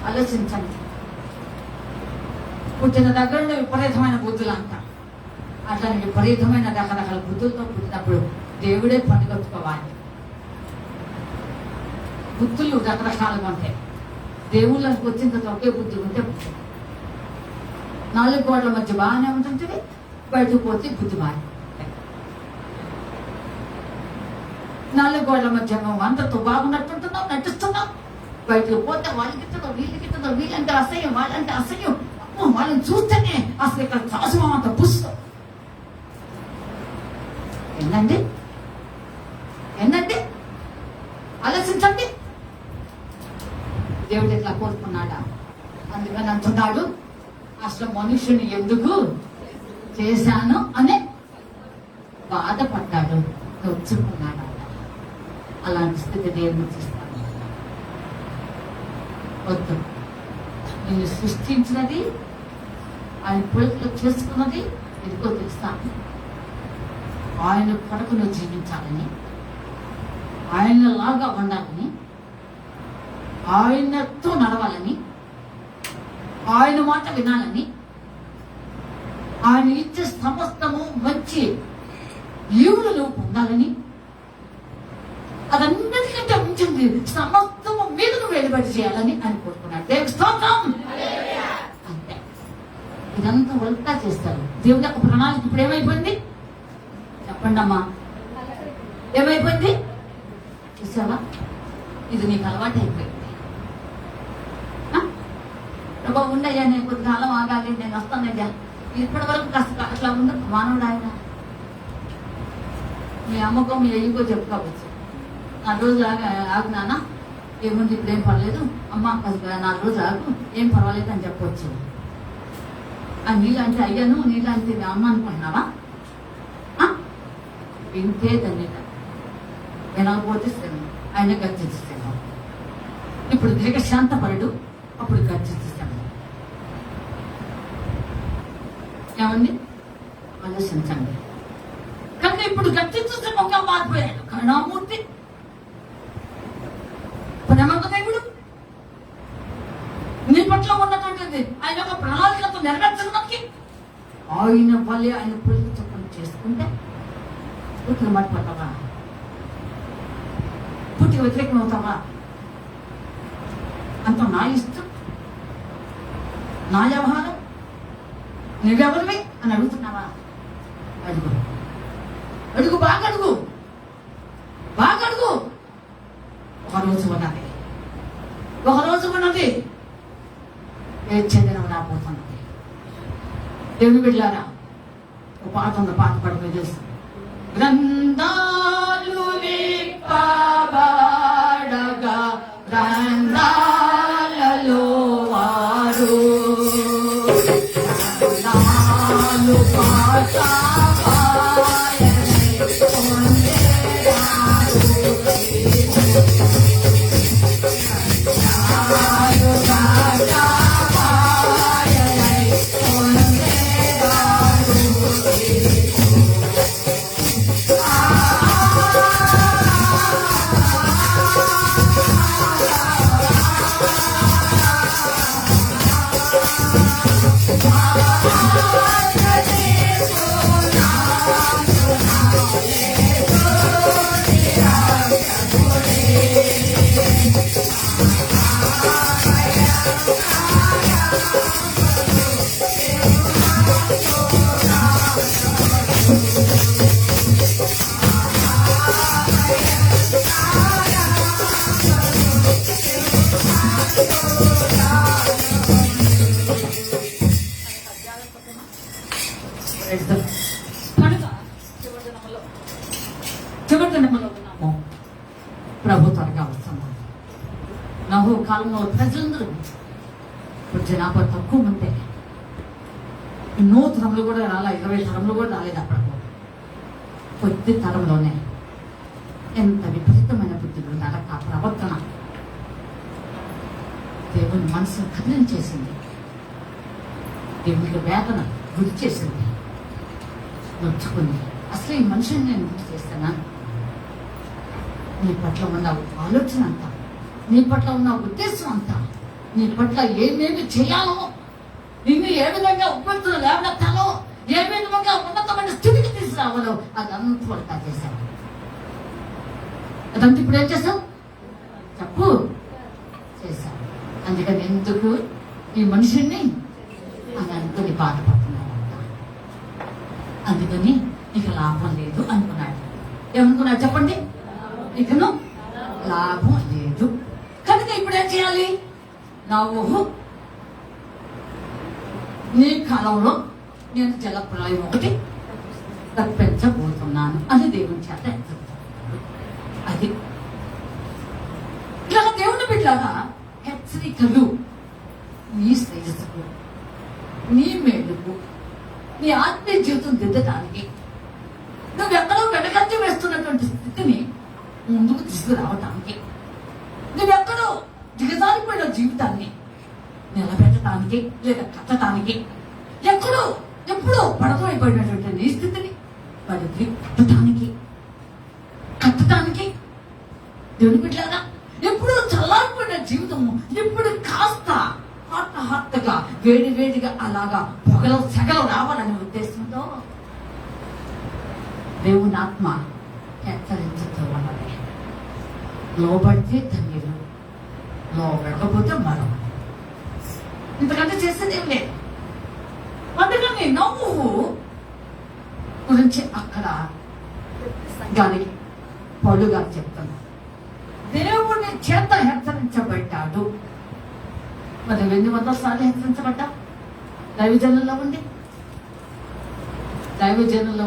ఆలోచించండి. పుట్టిన దగ్గర విపరీతమైన బుద్ధులు అంట. అట్లా విపరీతమైన రకరకాల బుద్ధులతో పుట్టినప్పుడు దేవుడే పనికొచ్చుకోవాలి. బుద్ధులు రకరకాలుగా ఉంటాయి. దేవుళ్ళకి వచ్చిన తర్వాత ఒకే బుద్ధి ఉంటే 4 గోడల మధ్య బాగానే ఉంటుంటుంది. బయటకు పోతే బుద్ధి మారి. నాలుగు గోళ్ల మధ్య నువ్వు అందరితో బాగున్నట్టుంటున్నావు, నటిస్తున్నావు. బయటకు పోతే వీళ్ళకి వీళ్ళంటే అసహ్యం, వాళ్ళంటే అసహ్యం. అమ్మో, వాళ్ళని చూస్తేనే అసలు ఇక్కడ చాసుమా అంత పుస్తకం. ఏంటండి ఆలోచించండి. దేవుడు ఎట్లా కోరుకున్నాడా? అందుకని అంటున్నాడు, అసలు మనుషుని ఎందుకు చేశాను అనే బాధపడ్డాడు, నొచ్చుకున్నాడు. అలాంటి స్థితి దేవుడు చేస్తాను. వద్దు, నిన్ను సృష్టించినది, ఆయన పోలికలో చేసుకున్నది ఎందుకో తెలుస్తాను. ఆయన కొరకు నువ్వు జీవించాలని, ఆయనలాగా ఉండాలని, ఆయనతో నడవాలని, ఆయన మాట వినాలని, ఆయన ఇచ్చే సమస్తము మంచి ఈవులు పొందాలని, అదన్నిటికంటే మించింది సమస్తము మీద నువ్వు వెలుబడి చేయాలని ఆయన కోరుకున్నాడు. దేవుని స్తోత్రం. అంతే, ఇదంతా ఉల్టా చేస్తారు. దేవుని యొక్క ప్రణాళిక ఇప్పుడు ఏమైపోయింది చెప్పండి అమ్మా? ఏమైపోయింది చూసావా? ఇది నీకు అలవాటు అయిపోయింది. ప్రభా ఉండయ్యా, నేను కొద్ది కాలం ఆగాలి, నేను వస్తానయ్యా. ఇప్పటి వరకు కాస్త అట్లా ఉంది మానవుడు. ఆయన మీ అమ్మకో మీ అయ్యకో చెప్పుకోవచ్చు, 4 రోజులు ఆగు నాన్న, ఏముంది ఇప్పుడు ఏం పర్లేదు, అమ్మ 4 రోజులు ఆగు, ఏం పర్వాలేదు అని చెప్పవచ్చు. ఆ నీళ్ళంటే అయ్యాను, నీళ్ళంటే అమ్మ అనుకుంటున్నావా? వింటే దాన్ని వినకపోతే ఆయన గర్జిస్తాను. ఇప్పుడు దీర్ఘశాంతపడు, అప్పుడు గర్జిస్తాను. ఏమండి ఆలోచించండి. కానీ ఇప్పుడు గర్జిస్తే ఒక మారిపోయాడు. కరుణామూర్తి, ప్రేమదేవుడు, నీ పట్ల ఉన్నటువంటిది ఆయన యొక్క ప్రణాళికతో నెరవేర్చడానికి ఆయన వల్లే ఆయన పులికి చొప్పున చేసుకుంటే పూర్తిగా మర్చిపోతావా? పూర్తిగా వ్యతిరేకం అవుతావా? అంత నా ఇష్టం, నా వ్యవహారం, నువ్వెవరివి అని అడుగుతున్నావా? అడుగు, అడుగు, బాగా అడుగు, బాగా అడుగు. ఒకరోజు ఉన్నది చెందిన రాబోతున్నది. దేవుని బిడ్డలారా, ఒక పాట ఉంది, పాట పడిపోయి చేస్తాం. గ్రంథాలు విప్పబడగా గ్రంథాలలో వారు గ్రంథాలు చివరిదినములో ఉన్నాము. ప్రభు త్వరగా వస్తున్నాము. నహు కాలంలో ప్రజలందరూ జనాభా తక్కువ మందే, ఎన్నో తరములు కూడా రాలా, 20 తరములు కూడా రాలేదు. అప్పటికి కొద్ది తరంలోనే ఎంత విపరీతమైన బుద్ధులు, నరక ప్రవర్తన దేవుని మనసును కదిలించేసింది. దేవునికి వేదన గురి చేసింది, నొచ్చుకుంది. అసలు ఈ మనిషిని నేను గుర్తు చేస్తానా? నీ పట్ల ఉన్న ఆలోచన అంతా, నీ పట్ల ఉన్న ఉద్దేశం అంతా, నీ పట్ల ఏమేమి చేయాలో, నిన్ను ఏ విధంగా ఉపయోగించడం లేవనెత్తాలో, ఏ విధంగా ఉన్నతమైన స్థితికి తీసుకురావాలో అదంతా కూడా చేశావు. అదంతా ఇప్పుడు ఏం చేసావు చెప్పు? చేశావు. అందుకని ఎందుకు ఈ మనిషిని అని అనుకుని బాధపడుతున్నాడంట. ఏమనుకున్నారు చెప్పండి? ఇకను లాభం లేదు. కనుక ఇప్పుడు ఏం చేయాలి? నోవహు నీ కాలంలో నేను జలప్రలయం ఒకటి తప్పించబోతున్నాను అని దేవుని చేత హెచ్చరించాడు. అది ఇలా దేవుని బిడ్డలారా హెచ్చరికలు నీ శ్రేయస్సుకు, నీ మేలుకు, నీ ఆత్మీయ జీవితం దిద్దడానికి, నువ్వెక్కడో వెనకంజ వేస్తున్నటువంటి స్థితిని ముందుకు తీసుకురావటానికి, నువ్వెక్కడో దిగజారిపోయిన జీవితాన్ని నిలబెట్టడానికి లేదా కట్టడానికి, ఎప్పుడో పడమైపోయినటువంటి నీ స్థితిని వాడికి కట్టడానికి దేవుని బిడ్డలారా ఎప్పుడు చల్లారిపోయిన జీవితము ఇప్పుడు కాస్త హాట్గా వేడిగా అలాగా పొగలు సెగలు రావాలనే ఉద్దేశంతో దేవుని ఆత్మ హెచ్చరించుతూ ఉన్నది. లోబడితే ధన్యులు, లోబడకపోతే మరో. ఇంతకంటే చేసేది ఏం లేదు. అందుకని నోవహు గురించి అక్కడ గాని పౌలు గారు చెప్తున్నారు, దేవుని చేత హెచ్చరించబడ్డాడు. మరి 800 సార్లు హెచ్చరించబడ్డా దైవజనుల్లో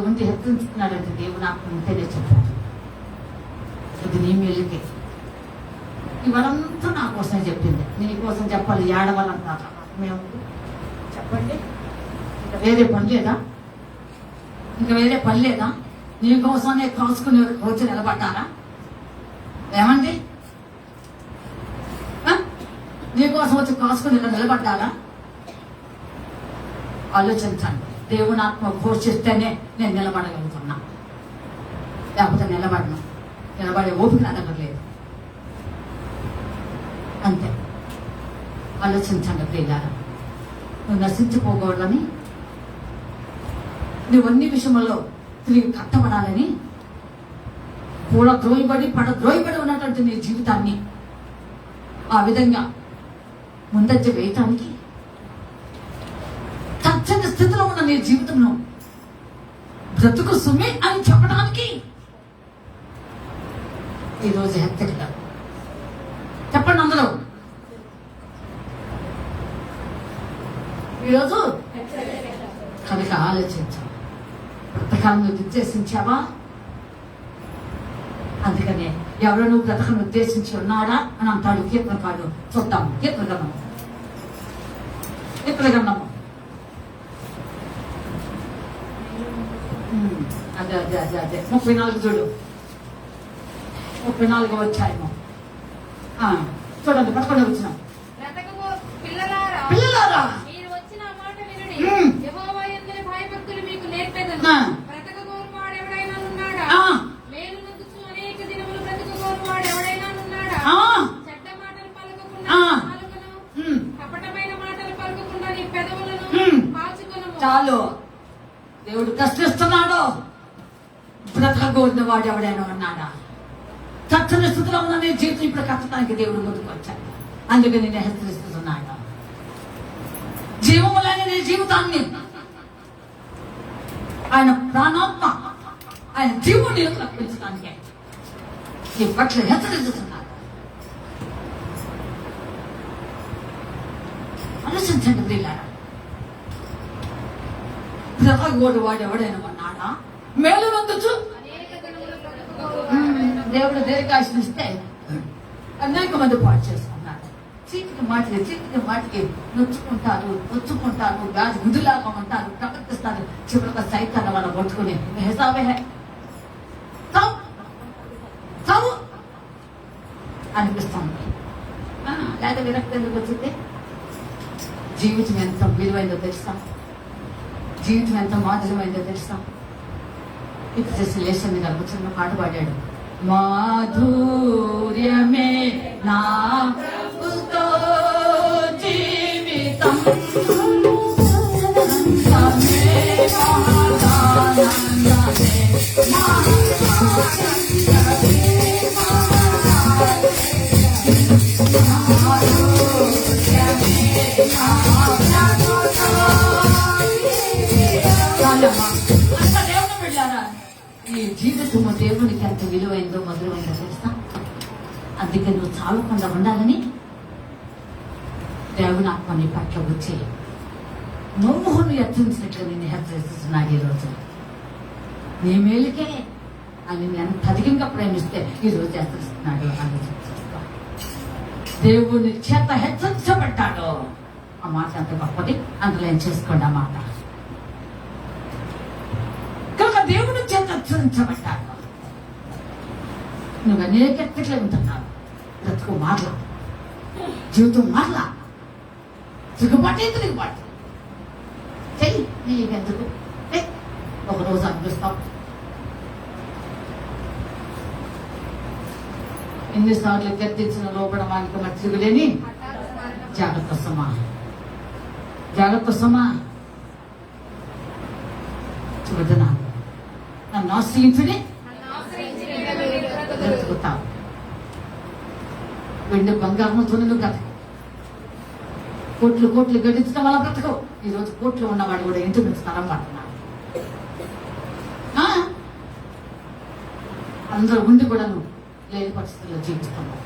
ఉండి హెచ్చరించుకున్నాడంటే దేవుని ఆత్మ ఉంటేనే చెప్పాడు. ఇది నీ మేలుకే. ఇవరంతా నా కోసం చెప్పింది, నీ కోసం చెప్పాలి. ఏడవాలంతా మేము చెప్పండి. ఇంకా వేరే పని లేదా? నీ కోసమే కాసుకుని రోజు నిలబడ్డారా? ఏమండి? నీకోసం వచ్చి కాసుకుని నిలబడ్డారా? ఆలోచించండి. దేవుని ఆత్మ ఘోషిస్తేనే నేను నిలబడగలుగుతున్నా, లేకపోతే నిలబడే ఓపిక నా దగ్గర లేదు. అంతే. ఆలోచించండి ప్రియులారా. నువ్వు నశించిపోకూడదని, నువ్వు అన్ని విషయంలో తిరిగి కట్టబడాలని, కూడా ద్రోయబడి ఉన్నటువంటి నీ జీవితాన్ని ఆ విధంగా ముందంజ వేయటానికి, చచ్చని స్థితిలో ఉన్న నీ జీవితంలో బ్రతుకు సుమే అని చెప్పడానికి ఈరోజు హెచ్చరిక. చెప్పండి అందరూ. ఈరోజు కనుక ఆలోచించాం. బ్రతకాలను ఉద్దేశించావా? అందుకనే ఎవరో నువ్వు బ్రతకను ఉద్దేశించి ఉన్నాడా అని అంటాడు కీర్తనకాడు. చూద్దాము కీర్తన గ్రంథము. అదే 34 చూడు. 34 వచ్చాయేమో. చూడండి, పట్టుకొని వచ్చినాం. పిల్లలారా మీరు వచ్చిన మాట వినుడి. యెహోవా యందు భయభక్తులు మీకు నేర్పెదను. బ్రతకగోరువాడు ఎవడైనా ఉన్నాడా? మేలు నొందుచు అనేక దినములు బ్రతకగోరువాడు ఎవడైనా ఉన్నాడా? చెడ్డ మాటలు పలకకుండా నాలుకను, కపటమైన మాటలు పలకకుండా నీ పెదవులను కాచుకొనుము. చాలు. దేవుడు కష్టిస్తున్నాడు. బ్రతకగోరిన వాడు ఎవడైనా ఉన్నాడా? చచ్చని స్థితిలో ఉన్న నీ జీవితం ఇప్పుడు కట్టడానికి దేవుడు ముందుకు వచ్చాడు. అందుకే నేను హెచ్చరిస్తున్నాడు. జీవము లేని నీ జీవితాన్ని ఆయన ప్రాణాత్మ, ఆయన జీవుని రక్షించడానికి నీ పట్ల హెచ్చరిస్తున్నాడు. ఆలోచించండి ప్రియులారా. బ్రతకగోడు వాడు ఎవడైనా ఉన్నాడా? మేలు నొందుచు దేవుడు దీర్ఘాయుష్ను ఇస్తే అనేక మంది పాటు చేసుకున్నారు. చీటికి మాటికి నొచ్చుకుంటారు, గాజు గుదిలాగా ఉంటారు, ప్రవర్తిస్తారు. చివరికి సైతాన్ని వాళ్ళ పట్టుకుని హెసాబే చావు అనిపిస్తుంది. లేదా విరక్తి ఎందుకు వచ్చింది? జీవితం ఎంత విలువైందో తెలుసా? జీవితం ఎంత మాధుర్యమైందో తెలుసా? ఇది చేసి లేచండి గారు చిన్న పాట పాడాడు. మాధుర్యమే నా ప్రభుతో జీవితం, ఈ జీవితము దేవునికి విలువైందో మధురమైందో తెలుసా? అందుకే నువ్వు చావకుండా ఉండాలని దేవుని ఆత్మ నీ పట్ల వచ్చి నోమును హెచ్చరించినట్లు నేను హెచ్చరిస్తున్నాడు. ఈరోజు నీ మేలుకే అని నేను అధికంగా ప్రేమిస్తే ఈరోజు హెచ్చరిస్తున్నాడు. ఆలోచించేస్తా దేవుని చేత హెచ్చరించబడ్డాడు. ఆ మాట ఎంత గొప్పది, అందులో ఏం చేసుకోండి ఆ మాట. కనుక దేవుని చేత హెచ్చరించబడ్డాడు. నువ్వు అనేక ఎత్తులే ఉంటున్నావు. బ్రతుకు మార్లా, జీవితం మార్లా, తిరుగుబాటే తిరుగుబాటు చెయ్యి. నీకెందుకు ఒకరోజు అనిపిస్తావు. ఎన్నిసార్లు గద్దించిన లోపడమానికి మరి తిరుగులేని జాగ్రత్త సమా, జాగ్రత్త సమా. చూడనాలు నన్ను ఆశ్రయించుని బ్రతుకుతావు. వెండి బంగారం తునులు కదా, కోట్లు కోట్లు గడించడం వల్ల బ్రతకవు. ఈరోజు కోట్లు ఉన్నవాడు కూడా ఇంటి నుంచి స్థలం పడుతున్నాడు. అందరూ ఉండి కూడా నువ్వు లేని పరిస్థితుల్లో జీవిస్తున్నావు.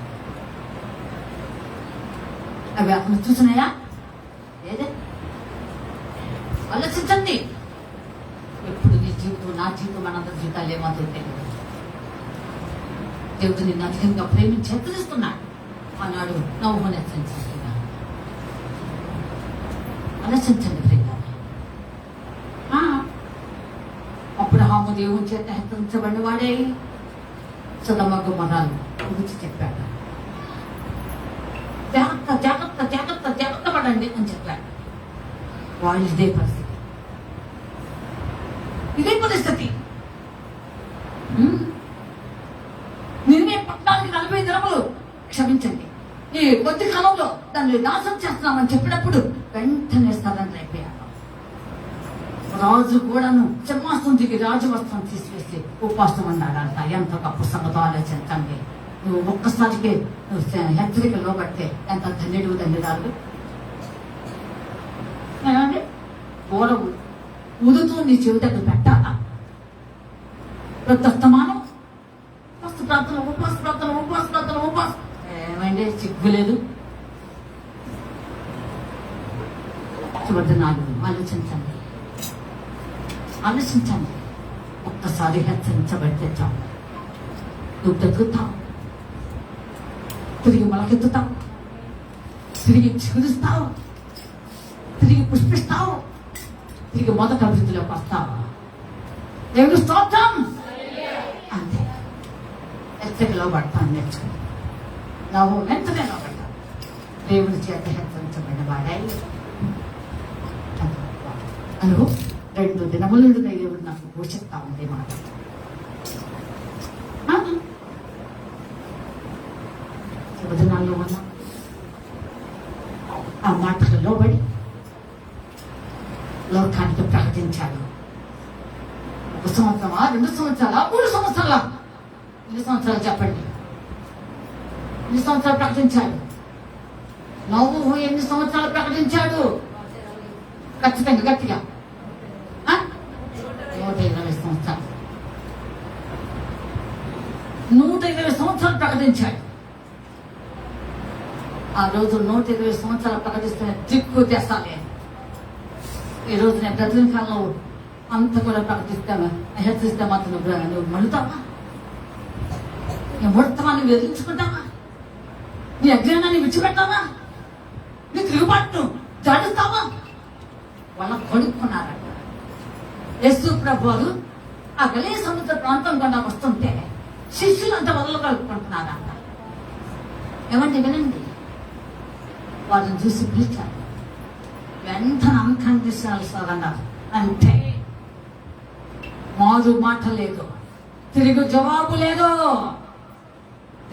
అవి అతను చూసినాయా? ఏదే ఆలోచించండి. ఎప్పుడు నీ జీవితం, నా జీవితం, మనందరి జీవితాలు ఏమాత్రం తెలియదు. దేవుడు నిన్ను అధికంగా ప్రేమించి హెచ్చరిస్తున్నాడు. ఆనాడు నవ్వుని హెచ్చరించాడు. ఆలోచించండి ప్రియులారా. అబ్రహాము దేవుని చేత హెచ్చరించబడిన వాడే సొదొమ గొమొర్రాలు గురించి చెప్పాడు. జాగ్రత్త జాగ్రత్త జాగ్రత్త జాగ్రత్త పడండి అని చెప్పాడు. వాళ్ళు ఇదే పరిస్థితి, ఇదే పరిస్థితి. నిన్నే పట్టణానికి 40 దినములు క్షమించండి, ఈ కొద్ది కాలంలో దాన్ని నాశనం చేస్తున్నామని చెప్పినప్పుడు వెంటనే సరెండర్ అయిపోయాడు. రాజు కూడాను సింహాసనం దిగి రాజు వస్త్రం తీసివేసి ఉపవాసం అన్నాడంట. ఎంత గొప్ప సంగతో ఆలోచించండి. నువ్వు ఒక్కసారికి నువ్వు హెచ్చరిక లోబడితే ఎంత ధన్యుడు ధన్యురాలు. ఏమండి, కూర ఉదుతూ నీ చెవిటకు పెట్టాలా? ప్రతస్తమానం ఉపవాస ప్రార్థన ఉపవాస ప్రార్థన ఉపవాస ప్రార్థన ఉపవాస. ఏమండి, సిగ్గులేదు? చూడనాలు ఆలోచించండి, ఆలోచించండి. ఒక్కసారి హెచ్చరించబడితే చాలు. నువ్వు బ్రతుకుతావు, తిరిగి మొలకెత్తుతావు, తిరిగి చిగురుస్తావు, తిరిగి పుష్పిస్తావు, తిరిగి మొదటి అభివృద్ధిలోకి వస్తావు. దేవుడు స్తోత్రం. అంతే, హెచ్చరికలో పడతాను. నేర్చుకుని నవ్వు వెంటనే లోపడతాను. దేవుని చేత హెచ్చరించబడిన వాడై అను 2 దినముల నుండి దేవుడు నాకు పోషిస్తా ఉంది మాట. దినాల్లో ఉన్న ఆ మాటకు లోబడి లోకానికి ప్రకటించాడు. 1 సంవత్సరమా, 2 సంవత్సరాలా, 3 సంవత్సరాలా? 2 సంవత్సరాలు చెప్పండి. 2 సంవత్సరాలు ప్రకటించాడు. నోవహు ఎన్ని సంవత్సరాలు ప్రకటించాడు? ఖచ్చితంగా గట్టిగా 120 సంవత్సరాలు. 120 సంవత్సరాలు ప్రకటించాడు. ఆ రోజు 120 సంవత్సరాలు ప్రకటిస్తే దిక్కు తెస్తాలే. ఈ రోజు నేను బ్రతుకుల కాలంలో అంత కూడా ప్రకటిస్తాను, హెచ్చరిస్తే మాత్రం నువ్వు మళ్ళుతావా? నీ మూఢత్వాన్ని వెదిలించుకుంటావా? నీ అజ్ఞానాన్ని విడిచిపెట్టావా? నీ తిరుగుబాటును జాడుస్తావా? వాళ్ళ కొడుకున్నారట. యేసు ప్రభువులు ఆ గలిలయ సముద్ర ప్రాంతం గుండా వస్తుంటే శిష్యులంతా వదలు కలుపుకుంటున్నారంట. ఏమంటే వినండి, వాళ్ళని చూసి పిలిచారు. వెంటనే అన్కండిషనల్ సరెండర్. అంటే మారు మాట లేదు, తిరిగి జవాబు లేదు.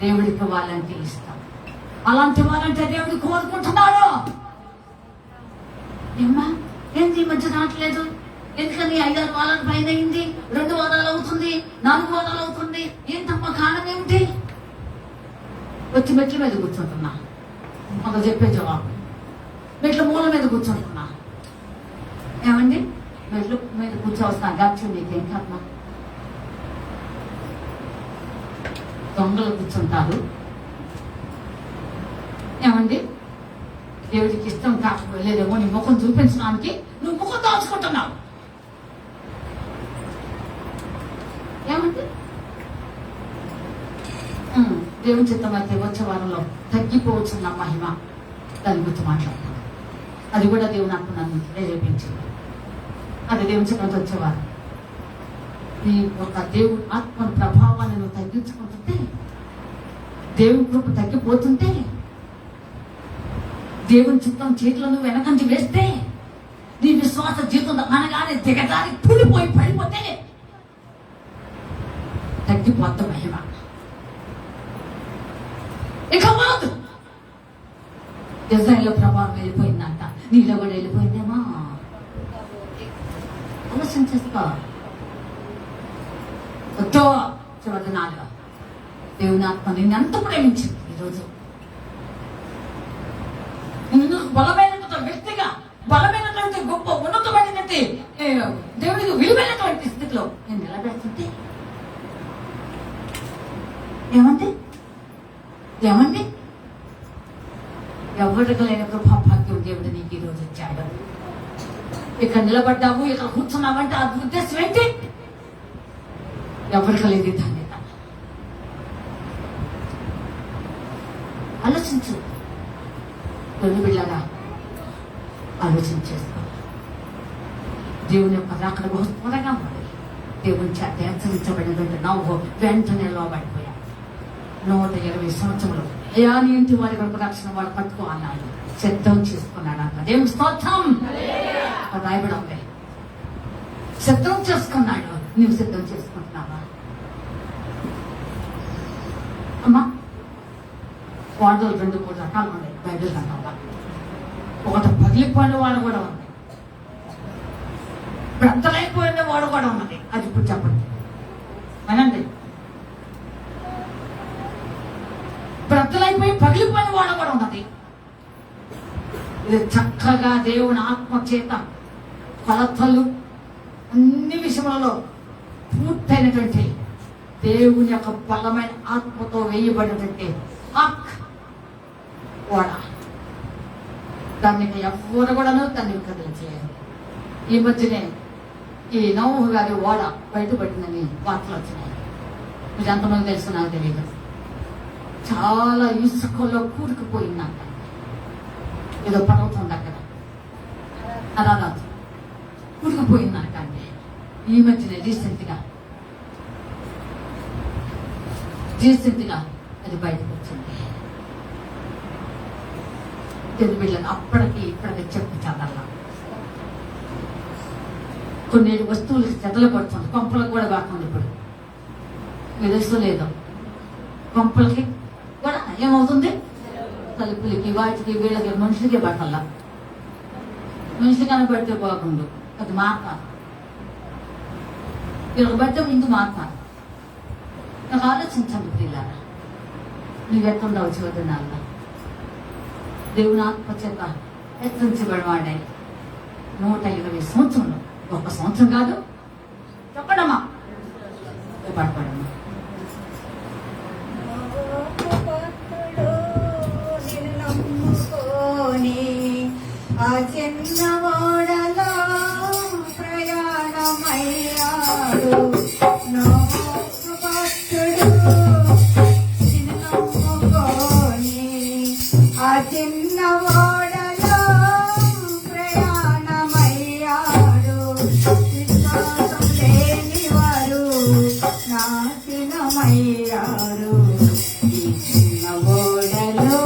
దేవుడికి వాళ్ళంటే ఇష్టం. అలాంటి వాళ్ళంటే దేవుడు కోరుకుంటున్నాడు. ఏమ్మా, ఏంటి ఈ మధ్య రావట్లేదు? ఎందుకని 5-6 వారాల పైన అయింది, 2 వారాలు అవుతుంది, 4 వారాలు అవుతుంది. ఏంటమ్మా కారణం ఏమిటి? వచ్చి మెట్ల మీద కూర్చుంటున్నా, మాకు చెప్పే జవాబు. మెట్ల మూల మీద కూర్చుంటున్నా. ఏమండి, మెట్ల మీద కూర్చోవలసిన అగాత్యం నీకేం కర్మ? దొంగలు కూర్చుంటారు. ఏమండి, దేవుడికి ఇష్టం కాకపోలేదేమో నీ ముఖం చూపించడానికి నువ్వు ముఖం దాచుకుంటున్నావు. ఏమండి, దేవుని చిత్తం అయితే వచ్చే వారంలో తగ్గిపోవచ్చున్న మహిమ దాని గురించి మాట్లాడతాను. అది కూడా దేవుని ఆత్మ నన్ను ప్రేరేపించింది. అది దేవుని చిత్తంతో వచ్చేవారు. నీ ఒక దేవుని ఆత్మ ప్రభావాన్ని నువ్వు తగ్గించుకుంటుంటే, దేవుని కృప తగ్గిపోతుంటే, దేవుని చిత్తం చేతిలో నువ్వు వెనకంచి వేస్తే, నీ విశ్వాస జీవితంలో అనగానే దిగజారి కూలిపోయి పడిపోతే తగ్గిపోద్ద మహిమ. ఇక మాదు ఇజ్రాయేల్ ప్రభావం వెళ్ళిపోయిందంట, నీలో కూడా వెళ్ళిపోయిందేమా ఆలోచన చేసుకో. వద్దో చివరి నాలుగు దేవుని ఆత్మ నిన్ను ఎంత ప్రేమించింది. ఈరోజు నిన్ను బలమైనటువంటి వ్యక్తిగా, బలమైనటువంటి గొప్ప ఉన్నతమైనటువంటి దేవుడికి విలువైనటువంటి స్థితిలో నేను నిలబెడుతుంటే ఏమండి ఏమండి ఎవరికి లేని కృపాభాగ్యం దేవుడు నీకు ఈరోజు ఇచ్చాడు. ఇక్కడ నిలబడ్డావు, ఇక్కడ కూర్చున్నావంటే అది ఉద్దేశం ఏంటి? ఎవరికి లేదు ధన్యత. ఆలోచించు రెండు బిళ్ళగా ఆలోచించేసుకో. దేవుని యొక్క రాకడ బహు త్వరగా ఉంది. దేవుని చేత హెచ్చరించబడినటువంటి నవ్వు వెంటనే లోబడిపోయా. 120 సంవత్సరములు అయ్యా నీ ఇంటి వారి వరకు రక్షణ వాడు పట్టుకో అన్నాడు. సిద్ధం చేసుకున్నాడు అన్న దేవుని స్తోత్రం. రాయబడి ఉంది, సిద్ధం చేసుకున్నాడు. నువ్వు సిద్ధం చేసుకుంటున్నావా అమ్మా? వాడలు 2-3 రకాలు ఉన్నాయి బైబిల్ గ్రంథంలో. ఒకటి పగిలిపోయిన వాడు కూడా ఉంది, బ్రద్దలైపోయిన వాడు కూడా ఉన్నది. అది ఇప్పుడు చెప్పండి అనండి. బ్రద్దలైపోయి పగిలిపోయిన వాడు కూడా ఉన్నది. ఇది చక్కగా దేవుని ఆత్మ చేత కొలతలు అన్ని విషయాలలో పూర్తయినటువంటి దేవుని యొక్క బలమైన ఆత్మతో వేయబడినటువంటి ఓడ. దాన్ని ఎవరు కూడాను దాన్ని కదిలించలేదు. ఈ మధ్యనే ఈ నోవహు గారి ఓడ బయటపడిందని వార్తలు వచ్చినాయి. మీరు ఎంతమంది తెలుసు నాకు తెలియదు. చాలా ఇసుకలో కూరుకుపోయిందంట. ఏదో పర్వతం ఉంది అక్కడ, అరారాజు కూరుకుపోయిందంట. అంటే ఈ మధ్యనే రీసెంట్గా అది బయటకు వచ్చింది. తెలుగు బిళ్ళకి అప్పటికి ఇప్పటికి చెప్పు చదల్లా. కొన్ని వస్తువులకి చెదలు పడుతుంది, కొంపలకు కూడా కాకుండా ఇప్పుడు తెలుసు లేదు. కొంపలకి కూడా ఏమవుతుంది, తలుపులకి వాటికి వీళ్ళకి మనుషులకి పట్టాల. మనుషులు కనబడితే బాగుండు, అది మారుతారు. వీళ్ళకి బట్టే ముందు మారుతారు. నాకు ఆలోచించండి పిల్లల, నువ్వెట్టుండవు చివరినాల్లో దేవుని ఆత్మ చేత హెచ్చరించబడివాడే 120 సంవత్సరంలో. ఒక సంవత్సరం కాదు, చెప్పడమ్మా పడపడమ్మా. ఆ చిన్నవాడలో ప్రయాణమయ్యాడు భక్తుడు. ఆ చిన్నవాడలో ప్రయాణమయ్యాడు. విశ్వాసం లేని వారు నాశనమయ్యారు. ఈ చిన్నవాడలో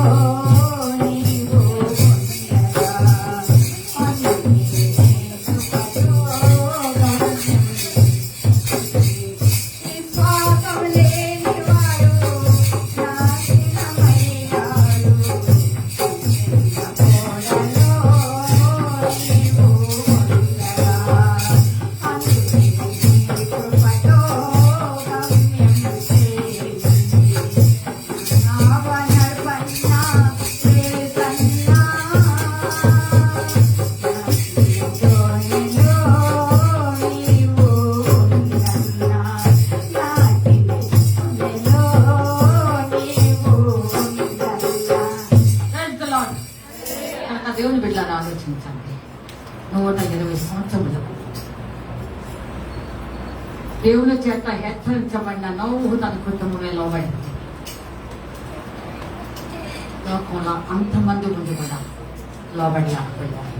బిడ్డలు ఆలోచించండి. 120 సంవత్సరములకు దేవుని చేత హెచ్చరించబడిన నోవహు తన కుటుంబమే లోబడింది. లోకంలో అంతమంది ముందు కూడా లోబడలేకపోయారు.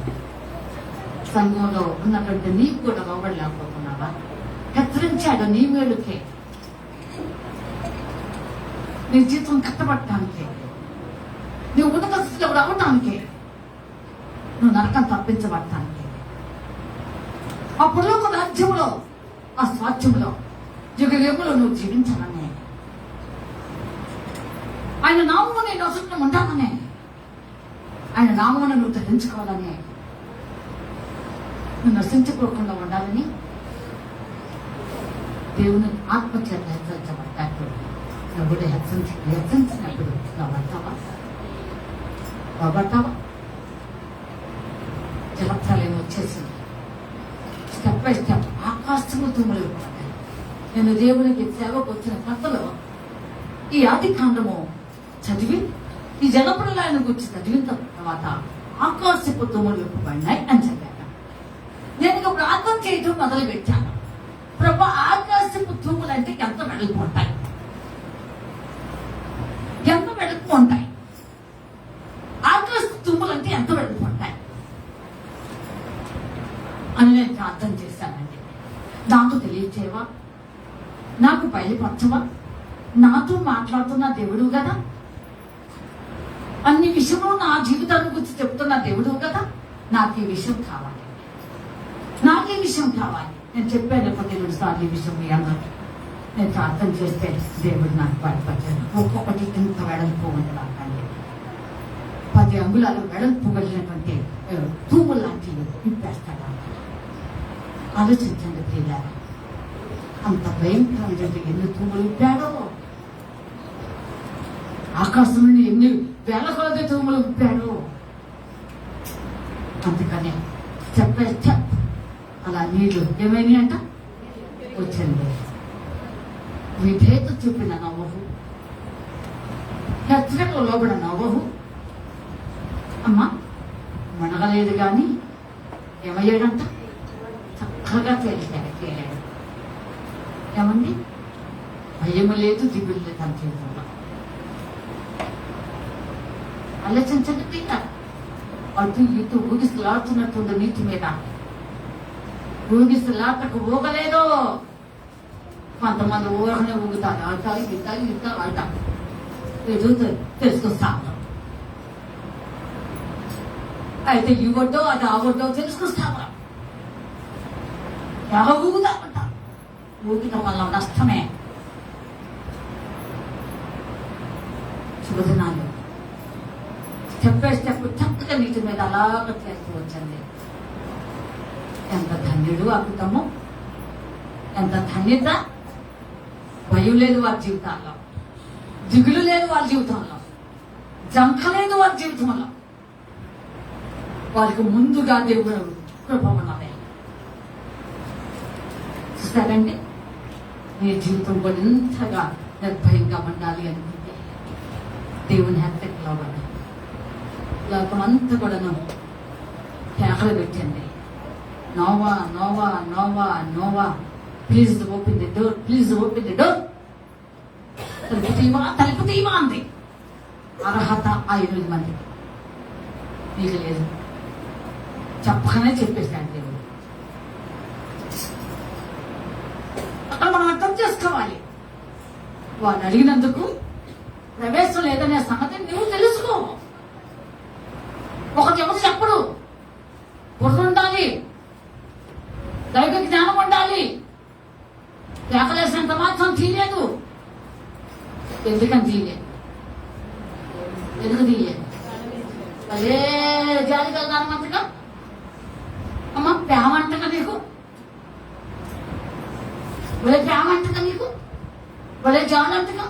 సంఘంలో ఉన్నటువంటి నీకు కూడా లోబడలేకపోతున్నావా? హెచ్చరించాడు నీ మేలుకే, నీ జీవితం కట్టబట్టడానికే, నీ ఉన్నత స్థితిలో రావటానికే, నువ్వు నరకం తప్పించబడటానికే. అప్పుడు ఒక రాజ్యంలో, ఆ స్వాస్థ్యంలో యుగయుగంలో నువ్వు జీవించాలనే, ఆయన నామమును నేను అసలు ఉంటాననే, ఆయన నామమును నువ్వు ధరించుకోవాలనే, నువ్వు నశించుకోకుండా ఉండాలని దేవుని ఆత్మచేత హెచ్చరించబడ్డాడు. నువ్వు కూడా హెచ్చరించినప్పుడు లోబడతావా? జలప్రలయం వచ్చేసింది. స్టెప్ బై స్టెప్ ఆకాశము తుమ్ములు పడ్డాయి. నేను దేవునికి సేవకు వచ్చిన కొత్తలో ఈ ఆది కాండము చదివి ఈ జలప్రలయాన్ని గురించి చదివిన తర్వాత ఆకాశపు తుమ్ములు విప్పబడినాయి అని చెప్పాను. నేను ఇక ప్రార్థన చేయటం మొదలు పెట్టాను. ప్రభు, ఆకాశపు తుమ్ములు అంటే ఎంత వెడల్పు ఉంటాయి, ఎంత వెడల్పు ఉంటాయి, ఆకాశ తుమ్ములు అంటే ఎంత వెడల్పు ఉంటాయి అని నేను ప్రార్థన చేశానండి. నాతో తెలియచేవా, నాకు బయలుపరచవా, నాతో మాట్లాడుతున్న దేవుడు కదా, అన్ని విషయంలో నా జీవితాన్ని గురించి చెప్తున్న దేవుడు కదా, నాకు ఈ విషయం కావాలి, నాకు ఈ విషయం కావాలి. నేను చెప్పాను 12 సార్లు ఈ విషయం మీ అందరూ. నేను ప్రార్థన చేస్తే దేవుడు నాకు బయటపడ్డాడు. ఒక్కొక్కటి ఎంత వెడల్పు ఉండడాకండి, 10 అంగుళాలు వెడల్పు వెళ్ళినటువంటి తూములు లాంటివి విప్పేస్తాడు. ఆలోచించండి ప్రియులారా, అంత భయంకరమైనటువంటి ఎన్ని తూములు విప్పాడో, ఆకాశం నుండి ఎన్ని వేల కొలది తూములు విప్పాడో. అందుకనే స్టెప్ అలా నీళ్లు ఏమైనా అంట వచ్చింది. విధేయత చూపిన నవ్వహు, హెచ్చరికలు లోబడిన నవ్వహు అమ్మా మునగలేదు కానీ ఏమయ్యాడంట, చక్కగా తేలియాడు. ఏమండి, భయము లేదు, దిగులు లేదు అని జీవితంలో. ఆలోచించండి పిల్ల, అటు ఇటు ఊగిసలాడుతున్నట్టుంది నీటి మీద. ఊగిసలాటకు ఊగలేదు. కొంతమంది ఊరనే ఊగుతారు, ఆడతారు, ఇస్తారు ఆడతారు, ఎదుగు తెలుసుకొస్తాను. అయితే ఈ ఒడ్డో అది ఆ ఒడ్డో తెలుసుకొస్తాము. ఎలా ఊగుతామంట, ఊగటం వల్ల నష్టమే. శుభదినాలు స్టెప్ బై స్టెప్ చక్కగా నీటి మీద అలాగ చేస్తూ వచ్చింది. ఎంత ధన్యుడు ఆ కుటుంబం, ఎంత ధన్యత. భయం లేదు వారి జీవితాల్లో, దిగులు లేదు వారి జీవితంలో, జంక లేదు వారి జీవితంలో. వారికి ముందుగా దేవుడు కృప ఉన్నది. చూస్తారండి, మీ జీవితం కూడా ఎంతగా నిర్భయంగా ఉండాలి అనుకుంటే దేవుని హెచ్చరికలో పడ్డాయి. లోకమంతా కూడాను కేకలు పెట్టండి, Noah Noah Noah Noah, please open the door, please open the door. తలుపు తీవా అంది. అర్హత 5 మందికి, మీకు లేదు. చెప్పగానే చెప్పేసాడు దేవుడు. అక్కడ మనం అర్థం చేసుకోవాలి, వాళ్ళు అడిగినందుకు ప్రవేశం లేదనే సంగతి నువ్వు తెలుసుకో. ఒకటి ఎవరు చెప్పడు, బుర్ర ఉండాలి, దైవ జ్ఞానం ఉండాలి. కేకలేసినంత మాత్రం తీయలేదు. ఎందుకని తీయలేదు? ఎందుకు తీయలేదు? అదే జాలి కలదానం అంతగా అమ్మ, ప్రేమ అంటగా నీకు, ఒరే ప్రేమ అంటగా నీకు, ఒరే జాలి అంటగా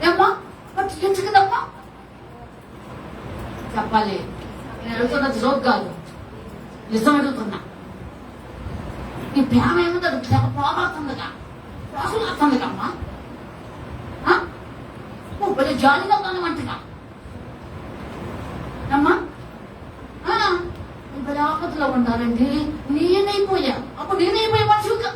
ఏమ్మా, తీయించుకుందమ్మా చెప్పాలి. నేను అడుగుతున్నది జోక్ కాదు, నిజం అడుగుతున్నా. ఈ ప్రేమ ఏముంది, అది ప్రేమ పోగొడుతుందిగా, పోగొడుతుందిగమ్మా. ఒరే జాలిగా ఉన్నామంటగా అమ్మా, ఎవరిలో ఉండాలండి? నేనైపోయా. అప్పుడు నేనైపోయా మనుషులుగా.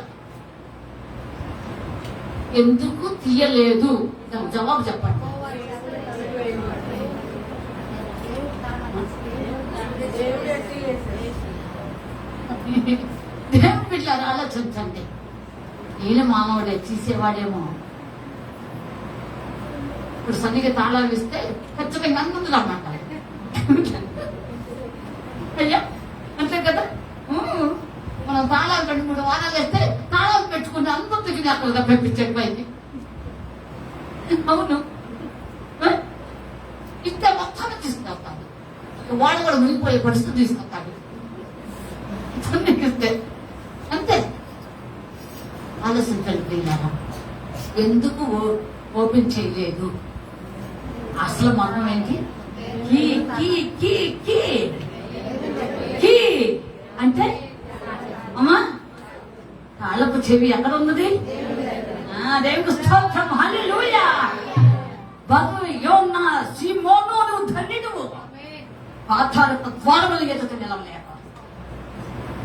ఎందుకు తీయలేదు? దానికి జవాబు చెప్పండి. దేవుడు పిల్లలు ఆలోచించండి. ఈయన మానవుడే, తీసేవాడేమో. ఇప్పుడు సన్నిగా తాళాలు ఇస్తే ఖచ్చితంగా అందరూ రమ్మంటారు. అయ్యా అంతే కదా. మనం తాళాలు 2-3 వారాలు వేస్తే తాళాలు పెట్టుకుంటే అందరికి అక్కడ పంపించండి పైకి. అవును, ఇస్తే మొత్తాన్ని తీసుకొస్తాడు. వాడు కూడా మునిగిపోయే పరిస్థితి తీసుకొస్తాడు ఇస్తే. అంతే. ఆలోచించండి పిల్లరా, ఎందుకు ఓపెన్ చేయలేదు? అసలు మనం ఏంటి? Key key key key key అంటే అమ్మా తాళపు చెవి ఎక్కడ ఉన్నది? దేవునికి స్తోత్రం, హల్లెలూయా. బరువు యోనా సీమోను, నువ్వు ధన్యుడు. పాతాళపు ద్వారములు ఎదుట నిలవలేక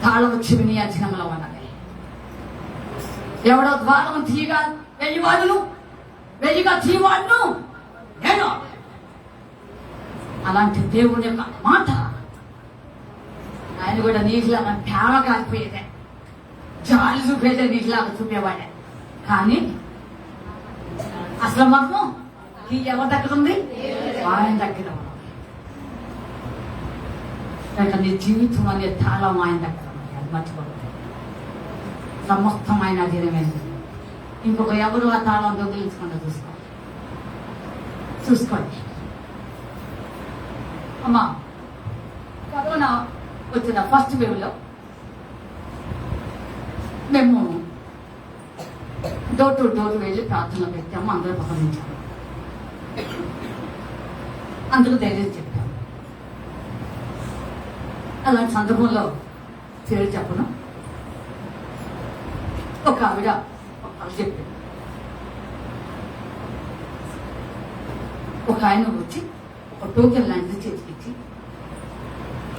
తాళపు చెవిని అధీనంలో ఉన్నది. ఎవడో ద్వారం తీయగా వెయ్యివాడును, వెయ్యిగా తీయవాడును నేను. అలాంటి దేవుని యొక్క మాట ఆయన కూడా నీటిలాగా తేమ కాకపోయేదే, జాలి చూపేదే, నీటిలాగా చూపేవాడే. కానీ అసలు మాత్రం ఈ ఎవరి దగ్గర ఉంది? ఆయన దగ్గర ఉంది. నీ జీవితం అనే తాళం ఆయన దగ్గర ఉంది. అది మర్చిపోతుంది. సమస్తం ఆయన అధీనమైంది. ఇంకొక ఎవరు ఆ తాళం దొంగిలించకుండా చూసుకోండి. అమ్మా, కరోనా వచ్చిన ఫస్ట్ వేవ్ లో మేము డోర్ టు డోర్ వెళ్ళి ప్రార్థనలు పెట్టాము. అందరూ పకడించాము. అందరూ ధైర్యం చెప్పాము. అలాంటి సందర్భంలో పేరు చెప్పను. ఒక ఆవిడ చెప్పింది. ఒక ఆయన వచ్చి ఒక టోకెన్ లాంటిది చేతికిచ్చి,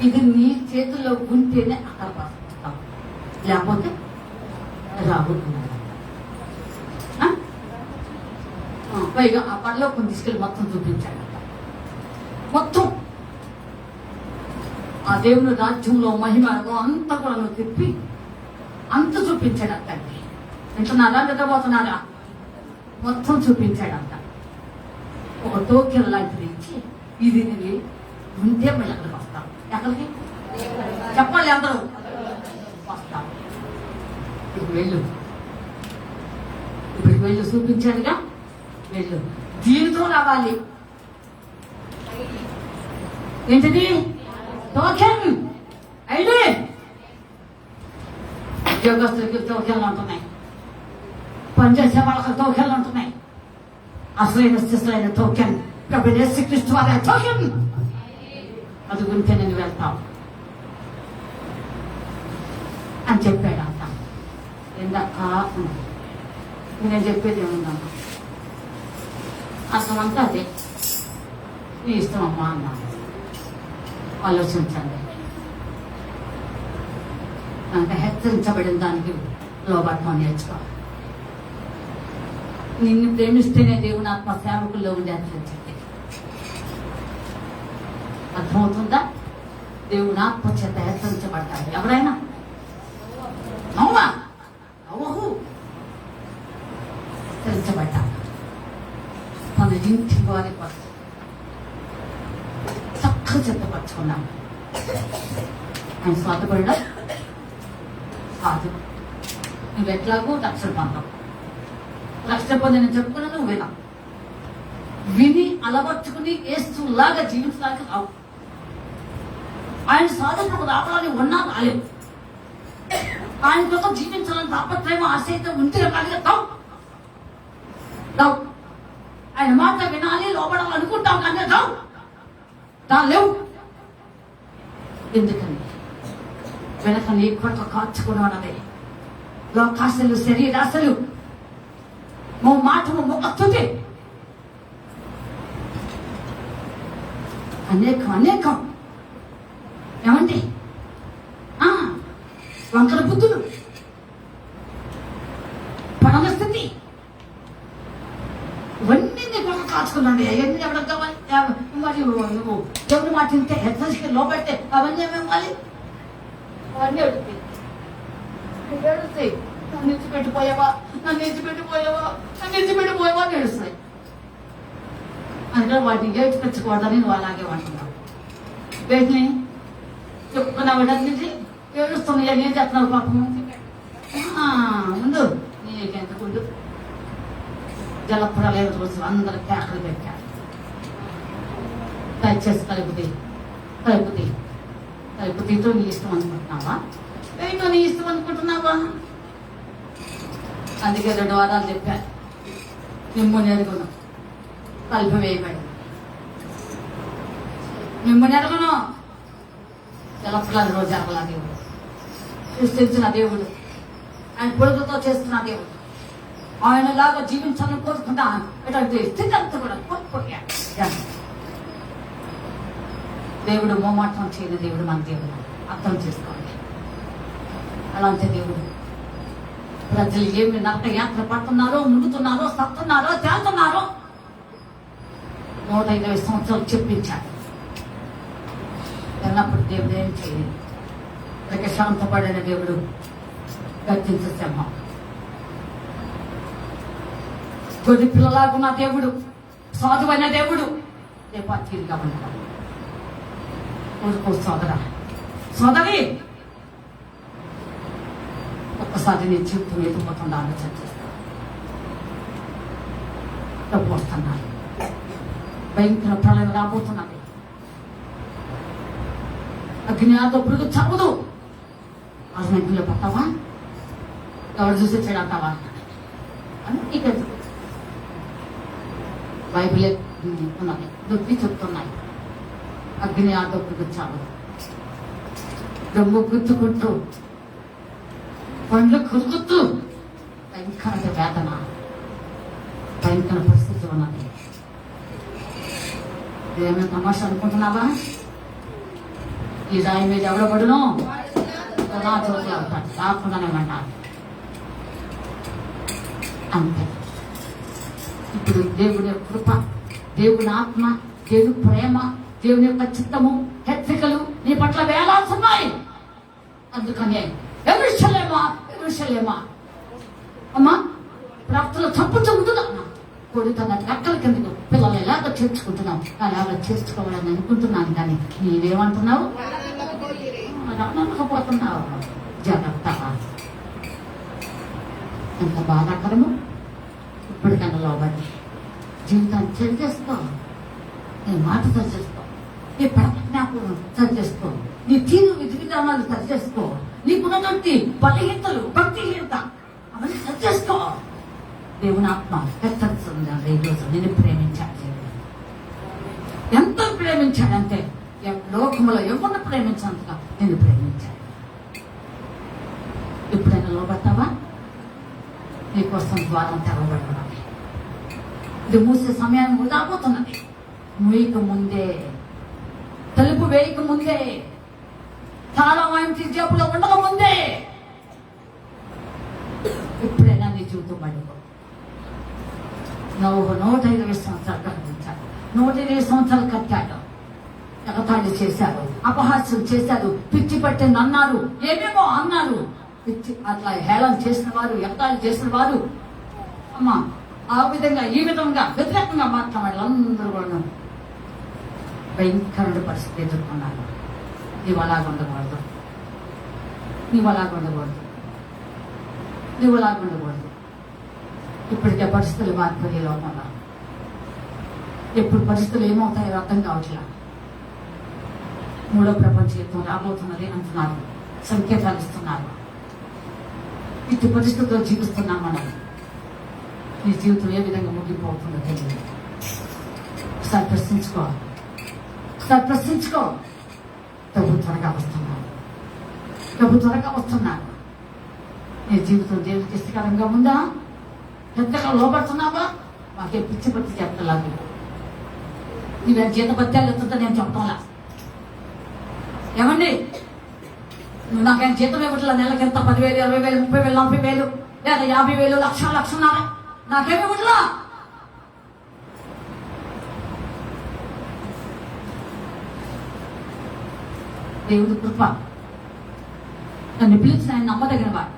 ఇది నీ చేతిలో ఉంటేనే అక్కడ పాస్తాం, లేకపోతే రాబోతున్నాడు. పైగా ఆ పనిలో కొన్ని తీసుకెళ్ళి మొత్తం చూపించాడు. మొత్తం ఆ దేవుని రాజ్యంలో మహిమలో అంతా కూడా నువ్వు తిప్పి అంత చూపించాడు అక్కడికి. వింటున్నారా? నిద్రపోతున్నారా? మొత్తం చూపించాడంట. ఒక టోకెన్ లాంటిది ఇచ్చి, ఇది నేను ఉంటే మళ్ళీ అక్కడికి వస్తాం. ఎక్కడికి చెప్పాలి? అందరూ వస్తాం. ఇప్పుడు వెళ్ళు చూపించాడుగా, వెళ్ళు. దీనితో రావాలి. ఏంటిది? Token ID. ఉద్యోగస్తులకి టోకెన్లు ఉంటున్నాయి, పనిచేసే వాళ్ళకి టోకెన్లు ఉంటున్నాయి. అసలైన టోకెన్ ప్రభు యేసుక్రీస్తు వారి టోకెన్. అది ఉంటే నేను వెళ్తాం అని చెప్పాడు. అంత ఎందాక నేను చెప్పేది ఏముందమ్మా, అసలు అంతా అదే. నీ ఇష్టం అమ్మా అన్నాను. ఆలోచించండి. అంటే హెచ్చరించబడిన దానికి లోబడటం నేర్చుకోవాలి. నిన్ను ప్రేమిస్తేనే దేవుని ఆత్మ సేవకుల్లో ఉండి హెచ్చరించండి. అర్థమవుతుందా? దేవుని ఆత్మ చేత హెచ్చరించబడ్డాడు ఎవరైనా. నోవహు హెచ్చరించబడ్డాడు. తన ఇంటి వారి కోసం చక్కగా సిద్ధపరచుకున్నాడు. ఆయన స్వార్థపడ్డా కాదు. నువ్వు ఎట్లాగో రక్షణ పొందవు. రక్షణ పొంది నేను చెప్పుకున్నా, నువ్వు విని అలవర్చుకుని ఏస్తులాగా జీవించడానికి రావు. ఆయన సాధనకు రావాలని ఉన్నా రాలేదు. ఆయన కోసం జీవించాలని తాపత్రయం ఆశయితే ఉంటే కలిగే రావు. ఆయన మాట వినాలి, లోపడాలనుకుంటావు కానీ రాలేవు. ఎందుకని? వెనక నీ కొట్ల కార్చుకున్నది లోకాశలు, శరీరాశలు, మాటము మొక్కతుంది. అనేకం ఏమండి? ఎవరికి కావాలి? మరి నువ్వు దేవుని మాట తింటే హెచ్చరిక లోపెడితే అవన్నీ ఏమివ్వాలి? అవన్నీ అడుగుతాయి. ఏడుస్తాయి. నన్ను ఇచ్చిపెట్టిపోయావా, నన్ను ఇచ్చిపెట్టిపోయావా, నన్ను ఇచ్చిపెట్టిపోయావా అని ఏడుస్తాయి. అందులో వాటిని ఏడ్చిపెట్టకూడదని నువ్వు అలాగే అంటున్నావు. వీటిని చెప్పుకున్నావు అన్నింటి ఏడుస్తున్నాయి అని ఏం చెప్తున్నావు పాపము? ముందు నీకెందుకుండు జలప్రలయం రోజు అందరూ కేకలు పెట్టారు. దయచేసి కలుపుతీతో నీ ఇష్టం అనుకుంటున్నావా? ఏంటో నీ ఇష్టం అనుకుంటున్నావా? అందుకే 2 వారాలు చెప్పాను. మిమ్మల్ని ఎరుగును కలుపు వేయబడి మిమ్మల్ని ఎరుగును. జలప్రలయం రోజు అలా దేవుడు సృష్టించిన దేవుడు, ఆయన పొడుగుతో చేస్తున్న దేవుడు, ఆయనలాగా జీవించాలని కోరుకుంటా ఇటువంటి స్థితి అంతా కూడా కోల్పోయాడు. దేవుడు మోమాటం చేయని దేవుడు మన దేవుడు, అర్థం చేసుకోండి. అలాంటి దేవుడు ప్రజలు ఏమి నరక యాత్ర పడుతున్నారో, ముడుతున్నారో, సత్తున్నారో, తేలుతున్నారో 150 సంవత్సరాలు చెప్పించాడు. ఎన్నప్పుడు దేవుడు ఏం చేయలేదు. ప్రశాంతపడిన దేవుడు గర్జించే సింహం, కొద్ది పిల్లలాగున్న దేవుడు, సాధువైన దేవుడు రేపు అతీరుగా ఉంటాడు. ఊరుకో సోదరి, ఒక్కసారి నీ జీవితం ఎదుగుతుందా ఆలోచన చేస్తాను. డబ్బు వస్తున్నాయి, భయంకర ప్రళయం రాబోతున్నది. అగ్ని ఆతో పురుగు చదువు అసలు పట్టావా? ఎవరు చూసి చెడంటావా అని నీకు బైబిలే ఉన్నది, దొరికి చెప్తున్నాయి. అగ్ని ఆతో పురుగు చావు, దొంగ గుర్తుకుంటూ, పండ్లు కురుకుతూ భయంకర వేదన, భయంకర పరిస్థితి ఉన్నది. ఏమైనా తమాషా అనుకుంటున్నావా? ఈ రాయి మీద ఎవడో పడును నా చోట్ల అవుతాడు, రాకుండానే అంటారు. అంతే. ఇప్పుడు దేవుని కృప, దేవుని ఆత్మ, దేవుని ప్రేమ, దేవుని యొక్క చిత్తము, హెచ్చరికలు నీ పట్ల వేలాడుతున్నాయి. అందుకనే ఎరుషలేమా అమ్మా, ప్రాప్తులు చంపుతుంటున్నా కొడు తన రెక్కల కిందకు పిల్లలు ఎలాగ చేర్చుకుంటున్నావు అలాగ చేర్చుకోవాలని అనుకుంటున్నాను. కానీ నీవేమంటున్నావు? అనకపోతున్నావు. జాగ్రత్త. ఎంత బాధాకరము. ఇప్పటికన్నా లోబడి జీవితాన్ని సరి చేసుకో, నీ మాట సరి చేసుకో, నీ ప్రజ్ఞాపం సరి చేసుకో, నీ తీరు విధి విధానాలు సరి చేసుకో, నీకున్నటువంటి బలహీనతలు, భక్తిహీనత అవన్నీ సరి చేసుకో. దేవుని ఆత్మ హెచ్చరిస్తుంది. ఈరోజు నేను ప్రేమించాడు. ఎంత ప్రేమించాడంటే లోకములో ఎవరిని ప్రేమించినంతగా నేను ప్రేమించాను. ఎప్పుడైనా లోబడతావా? నీకోసం ద్వారం తెరవబడుతున్నది. ఇది మూసే సమయాన్ని వృధాపోతున్నది. మూయక ముందే, తలుపు వేయక ముందే, చాలా వాయించి జేబులో ఉండక ముందే ఎప్పుడైనా నీ జీవితం పడిపో. నువ్వు 120 సంవత్సరాలు కట్టించాడు, 120 సంవత్సరాలు కట్టాడు. ఎగతాళి చేశారు, అపహాస్యం చేశారు, పిచ్చి పట్టింది అన్నారు, ఏమేమో అన్నారు. పిచ్చి అట్లా హేళన చేసిన వారు, ఎగతాళి చేసిన వారు అమ్మా ఆ విధంగా ఈ విధంగా వ్యతిరేకంగా మాట్లాడారు. అందరూ కూడా భయంకరమైన పరిస్థితి ఎదుర్కొన్నారు. నీవు అలాగ ఉండకూడదు, నీవు అలాగ ఉండకూడదు, నీవు అలాగ ఉండకూడదు. ఇప్పటికే పరిస్థితులు మారిపోయే లోపల ఎప్పుడు పరిస్థితులు ఏమవుతాయో అర్థం కావట్లా. 3వ ప్రపంచ యుద్ధం రాబోతున్నది అంటున్నారు, సంకేతాలు ఇస్తున్నారు. ఇటు పరిస్థితుల్లో జీవిస్తున్నాం మనం. నీ జీవితం ఏ విధంగా ముగిపోతుందో తెలియదు. ఒకసారి ప్రశ్నించుకో. డబ్బు త్వరగా వస్తున్నారు. నీ జీవితం దేవుడికి ఇష్టకరంగా ఉందా? పెద్దగా లోపడుతున్నావా? మాకే పిచ్చి పట్టి చెప్తలాగా నీవే జీత పత్యాలు ఎత్తుంటే నేను చెప్పడంలా. ఏమండి, నువ్వు నాకేం జీతం ఇవ్వట్లా? నెలకి ఎంత 10,000, 20,000, 30,000, 40,000 లేదా 50,000, 1,00,000, 1,00,000 నాకేమి ఇవ్వట్లా? దేవుడి కృప. నన్ను పిలిచిన ఆయన నమ్మదగిన వాడు.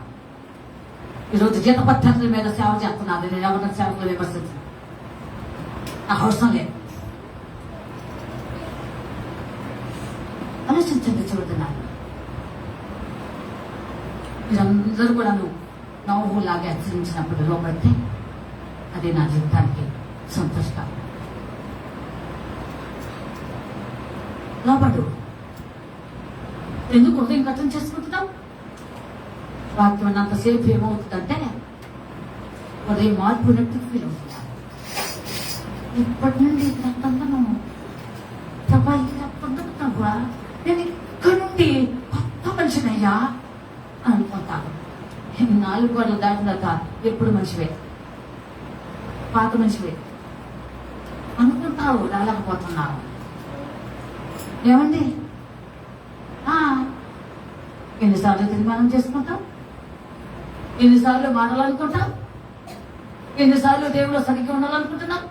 ఈరోజు జీతపత్రాల మీద సేవ చేస్తున్నాను. నేను ఎవరిని సేవకులు విమర్శించాను, నాకు అవసరం లేదు. ఆలోచించండి, చూడుతున్నాను. మీరందరూ కూడా నవ్వులాగా హెచ్చరించినప్పుడు లోపడితే అది నా జీవితానికి సంతోషకరం. లోపడు. ఎందుకు ఉదయం కథం చేసుకుంటున్నాం? వాక్యం అన్నంతసేపు ఏమవుతుందంటే ఉదయం మార్పునట్టు ఫీల్ అవుతున్నాను. ఇప్పటి నుండి పొందుతున్నావా? నేను ఇక్కడ నుండి కొత్త మనిషినయ్యా అని అనుకుంటాను. 4 గోడలు దాటిన తర్వాత ఎప్పుడు మనిషివే, పాత మనిషివే అనుకుంటావు, రాలేకపోతున్నావు. ఏమండి, ఎన్నిసార్లు తీర్మానం చేసుకుంటాం, ఎన్నిసార్లు మారాలనుకుంటాం, ఎన్నిసార్లు దేవుడు సరిగ్గా ఉండాలనుకుంటున్నాం,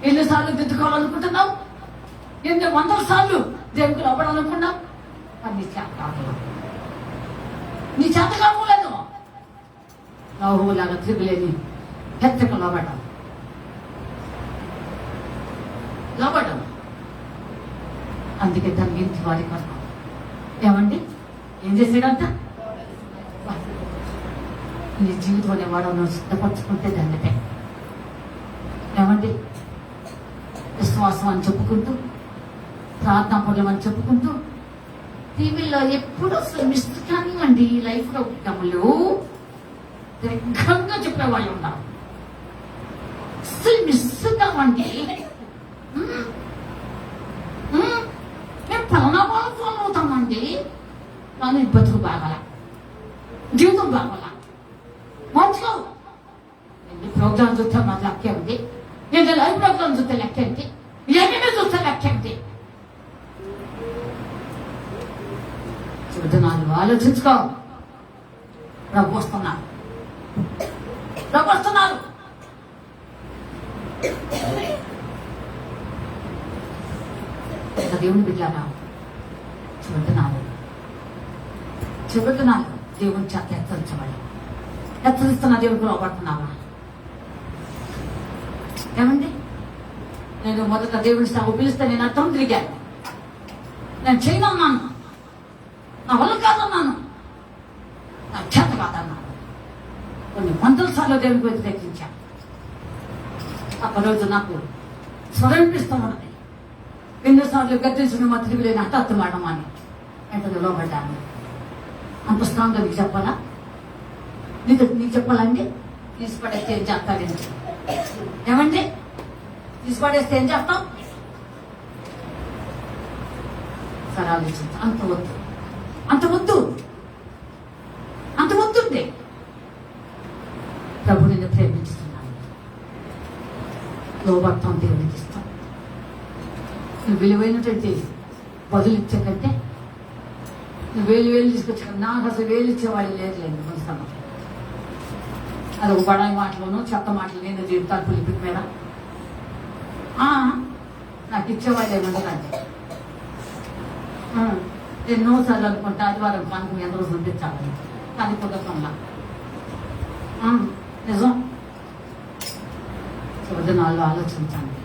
ఎన్నిసార్లు దిద్దుకోవాలనుకుంటున్నాం, ఎన్ని 100 సార్లు దేవుడికి లోపడాలనుకున్నాం. అది నీ చేత కాదు, నీ చేత కావలేదు. లాగా తిరుగులేని హెచ్చక లోబడం అందుకే తగ్గించి వారి కొరకు. ఏమండి, ఏం చేసాడంట? నీ జీవితం అనేవాడు సిద్ధపరచుకుంటే దండటే. ఏమండి, విశ్వాసం అని చెప్పుకుంటూ, ప్రార్థనా పనులు అని చెప్పుకుంటూ, టీవీలో ఎప్పుడూ మిస్ కానివ్వండి లైఫ్లో డబ్బులు దగ్గరగా చెప్పేవాళ్ళు ఉన్నారు. అసలు మిస్ కావండి. మేము పలానా వాళ్ళు ఫాలో అవుతామండి, కానీ బతుకు బాగాల, జీవితం బాగాల. మంచిగా ఎన్ని ప్రోగ్రామ్ చూస్తే మాకు లెక్కే ఉంది, నేను లైవ్ ప్రోగ్రామ్ చూస్తే లెక్క ఏంటి, ఏమేమి చూస్తే లెక్క ఏంటి? చూస్తున్నాను, ఆలోచించుకో. ప్రభు వస్తున్నారు. దేవుని బిడ్డలారా, చెబుతున్నాను దేవుని చేత హెచ్చరించబడి, హెచ్చరిస్తున్న దేవుడికి లోపడుతున్నావా? ఏమండి, నేను మొదట దేవుని సేవ పిలిస్తే నేను అర్థం తిరిగాను. నేను చేయనన్నాను, నా వల్ల కాదన్నాను, నా చేత కాదన్నాను. కొన్ని 100 సార్లు దేవునికి వ్యతిరేకించాను. ఒకరోజు నాకు స్వరం వినిపిస్తూ ఉన్నది. ఎన్నోసార్లు గద్దించిన మా తిరిగిలేని హఠాత్తుమాడమా అని వెంటనే లోబడ్డాను. అంత స్ట్రాంగ్గా నీకు చెప్పాలా? నీకు చెప్పాలండి? తీసిపడేస్తే ఏం చేస్తాడండి? ఏమండి, తీసిపడేస్తే ఏం చేస్తాం? సరే ఆలోచించ. అంత వద్దు, అంత వద్దు, అంత వద్దుండే. ప్రభు నిన్ను ప్రేమించుతున్నాను. లోబడతాం, దేవునికి ఇస్తాం. నువ్వు విలువైనటువంటి బదులు ఇచ్చే కంటే నువ్వు వేలు తీసుకొచ్చా. నాకు అసలు వేలు ఇచ్చేవాళ్ళు లేదులేండి మనసులో. అది ఒక బడాయి మాటలోనూ చెత్త మాటలు నేను జీవితాలు పులిపి మీద నాకు ఇచ్చేవాళ్ళు ఏమంటారంటే ఎన్నోసార్లు అనుకుంటా ఆదివారం పానకం ఎంత రోజు పంపించాలని, కానీ కుదరకుండా నిజం. వదనాల్లో ఆలోచించండి.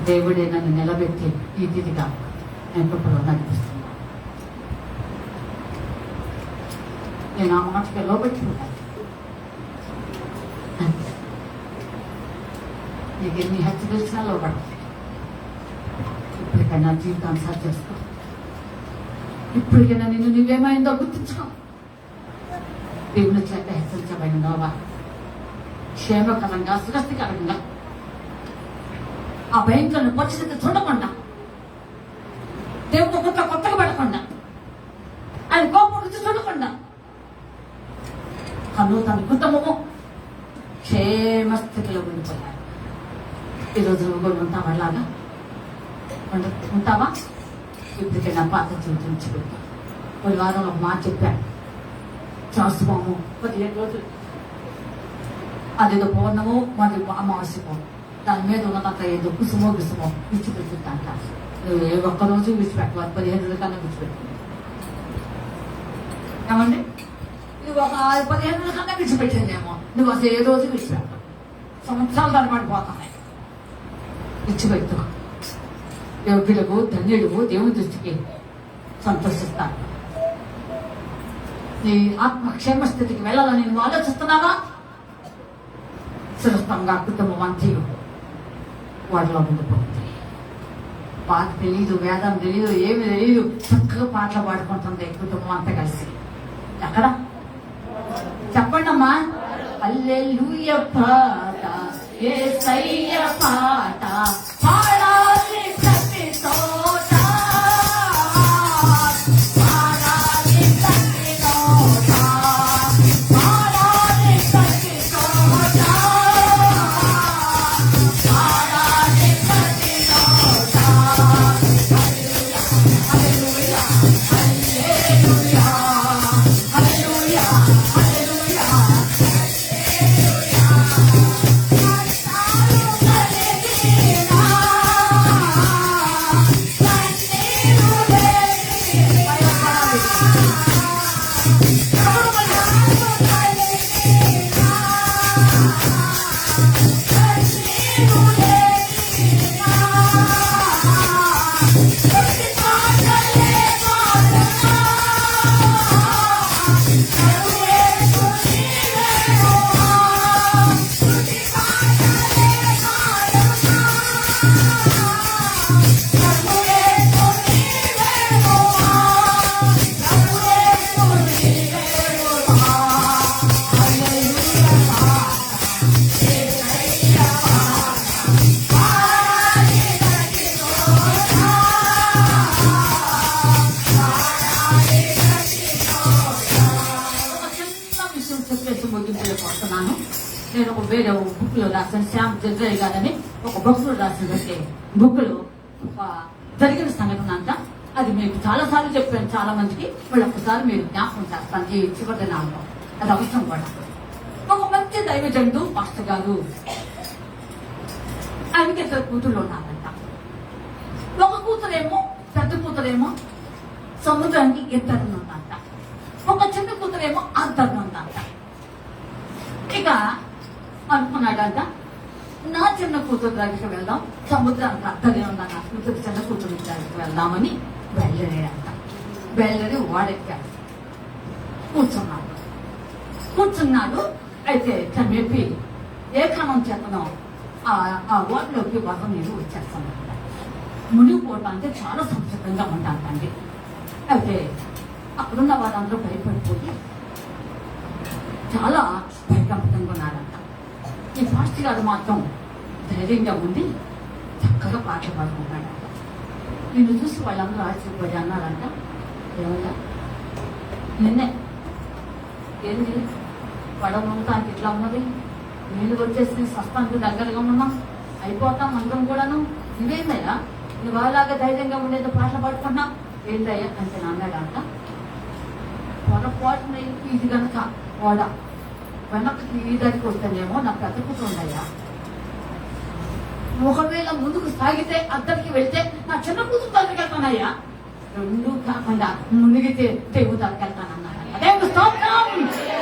దేవుడే నన్ను నిలబెట్టి ఈ దిదిగా నేను నడిపిస్తున్నాను. నేను ఆ మాటకి లోబెట్టుకున్నాను. నీకు ఎన్ని హెచ్చరించినా లోబడ. ఇప్పటికైనా జీవితాన్ని సరి చేసుకో. ఇప్పటికైనా నిన్ను నువ్వేమైందో గుర్తించుకో. దేవుని చేత హెచ్చరించబడినవా? క్షేమకరంగా, సురక్షికరంగా ఆ భయంకరమైన పరిస్థితి చూడకుండా, దేవుడు కొత్తగా పడకుండా, ఆయన కోపం రుచి చూడకుండా తన కుటుంబము క్షేమ స్థితిలో ఉండిపోయారు. ఈరోజు నువ్వు కూడా ఉంటావా? అలాగా ఉంటావా? ఇప్పటికైనా పాత జీవితం. కొన్ని వారం ఒక మాట చెప్పాను. శాస్త్రము 15 రోజులు, అదేదో పౌర్ణము, మరి అమావాస్య పౌర్ణం. దాని మీద ఉన్నదంతా ఏదో కుసుమో గుసుమో విడిచిపెట్టిందంట. నువ్వు ఏ ఒక్కరోజు విడిచిపెట్టవాలి, 15 రోజుల కన్నా విడిచిపెట్టు. ఏమండి, నువ్వు ఒక 15 రోజుల కన్నా విడిచిపెట్టిందేమో, నువ్వు అసలు ఏ రోజు విడిచిపెట్టావు. సంవత్సరాలు తరబడిపోతున్నాయి. విడిచిపెట్టు. యోగ్యులకు ధన్యుడు దేవుని దృష్టికి సంతోషిస్తాడు. నీ ఆత్మక్షేమ స్థితికి వెళ్ళాలని నువ్వు ఆలోచిస్తున్నావా? సురస్థంగా కుటుంబం అంతయు వాడిలో ఉండిపోతుంది. పాట తెలీదు, వేదం తెలీదు, ఏమి తెలీదు, చక్కగా పాటలు పాడుకుంటుంది కుటుంబం అంతా కలిసి. ఎక్కడ చెప్పండి అమ్మా. హల్లెలూయా పాట, యేసయ్య పాట పాడాలి ప్రతి చోట, పాడాలి ప్రతి చోట, పాడాలి ప్రతి చోట, పాడాలి ప్రతి చోట. హల్లెలూయా, హల్లెలూయా, హల్లెలూయా, హల్లెలూయా, వస్తున్నాను. నేను ఒక వేరే బుక్ లో రాసిన శ్యామ్ జగ్జయ్ గారని ఒక భక్తుడు రాసినటువంటి బుక్ లో ఒక జరిగిన సంఘటన అంట. అది మీకు చాలా సార్లు చెప్పాను చాలా మందికి, వాళ్ళు ఒక్కసారి మీరు జ్ఞాపకం చేస్తాను ఈ చివరి దినాల్లో. అది అవసరం కూడా. ఒక మంచి దైవజనుడు పాస్టర్ గారు, ఆయనకి 2 కూతుళ్ళు ఉన్నారంట. ఒక కూతురేమో, పెద్ద కూతురేమో సముద్రానికి ఎత్తరని ఉందంట. ఒక చిన్న కూతురేమో అద్దరని ఉందంట. ఇక అనుకున్నాడంట, నా చిన్న కూతురు దగ్గరికి వెళ్దాం, సముద్రానికి అద్దరే ఉన్న నా కూతురు చిన్న కూతురు దగ్గరికి వెళ్దామని బయలుదేరాడంట. బయలుదేరి వాడెక్కాడు. కూర్చున్నాడు. అయితే చెప్పి ఏ క్రమం చేతనో ఆ ఓట్లోకి వరద నీరు వచ్చేస్తాను. మునిగిపోవటానికి చాలా సంసిద్ధంగా ఉంటానండి. అయితే అక్కడున్న వారందరూ భయపడిపోయి చాలా భయకంపితంగా ఉన్నారంట. ఈ ఫాస్ట్ గారు మాత్రం ధైర్యంగా ఉండి చక్కగా పాటలు పాడుకుంటాడంట. నిన్ను చూసి వాళ్ళందరూ ఆశ్చర్యపోయి అన్నారంట, ఏమన్నా నిన్నే ఏంది పడవ ఉండటానికి ఇట్లా ఉన్నది, నీళ్ళు వచ్చేసి సస్తానికి దగ్గరగా ఉన్నాం, అయిపోతాం అందరం కూడాను, ఇవేందయ్యా నువ్వు అలాగా ధైర్యంగా ఉండేది పాటలు పాడుకున్నా ఏందయ్యా అంటే అన్నాడంట. పొరపాటున ఇది కనుక ఓడ వెనక్కి ఈ దగ్గరికి వస్తేనేమో నా పెద్ద కూతుందయ్యా, ఒకవేళ ముందుకు సాగితే అద్దరికి వెళ్తే నా చిన్న కూతురు దగ్గరికి వెళ్తానయ్యా, 2 కాకుండా మునిగితే దేవుడు దగ్గరికి వెళ్తానన్నాడు. దేవుడు స్తోత్రం,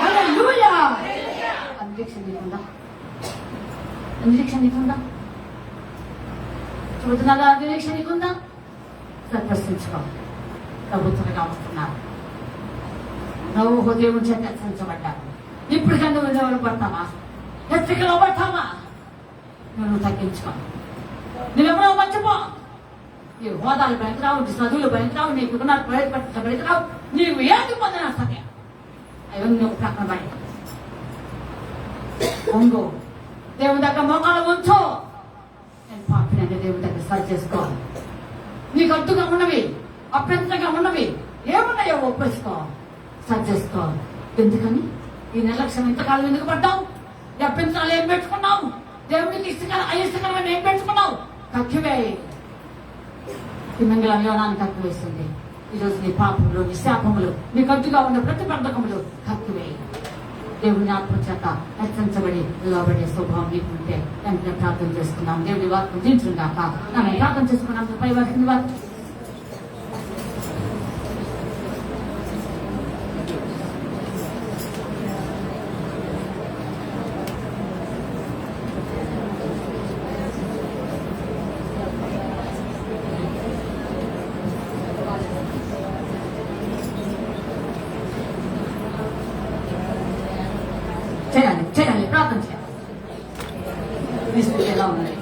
హల్లెలూయా. నిరీక్షణ నీకుందా? చూస్తున్నారా? నిరీక్షణ నీకుందా? ప్రశ్నించుకో. ప్రభుత్వంగా వస్తున్నారు, నువ్వు దేవుని చేత హెచ్చరించబడ్డావు. ఇప్పటికన్నా నువ్వు ఎవరు పడతావా? హెచ్చరికలో పడతావా? నువ్వు తగ్గించుకో. నువ్వెవరో మర్చిపో. నీ హోదాలు బయటకు రావు, నీ చదువులు బయటకు రావు, నీ కుటుంబాలు బయటకు రావు, నీవు ఏది పొందినా సరే అవన్నీ నువ్వు ప్రక్కన పడి ఒంగు దేవుని దగ్గర మోకాలు ఉంచు. నేను పాపినంటే దేవుని దగ్గర సరి చేసుకోవాలి. నీకు అడ్డుగా ఉన్నవి, అభ్యంతరంగా ఉన్నవి ఏమున్నాయో ఒప్పేసుకో, సరి చేసుకో. ఎందుకని ఈ నిర్లక్ష్యం ఇంతకాలం ఎందుకు పడ్డావు? ఈ అభ్యంతరాలు ఏం పెట్టుకున్నావు? దేవునికి అయిష్టకరమైన ఏం పెట్టుకున్నావు? కక్కివే. ఈ మంగళం యోనాన్ని కక్కివేస్తుంది. ఈరోజు నీ పాపములు, నీ శాపములు, నీ కట్టుగా ఉన్న ప్రతిబంధకములు కక్కివే. దేవుని ఆత్మ చేత హెచ్చరించబడి లోబడే స్వభావం మీకుంటే వెంటనే ప్రార్థన చేసుకున్నాం. దేవుడి వాక్కు దించుగాక. ప్రార్థన చేసుకున్నాం. పై వారికి చేయాలి, ప్రార్థన చేయాలి. మీ స్థితి ఎలా ఉన్నది?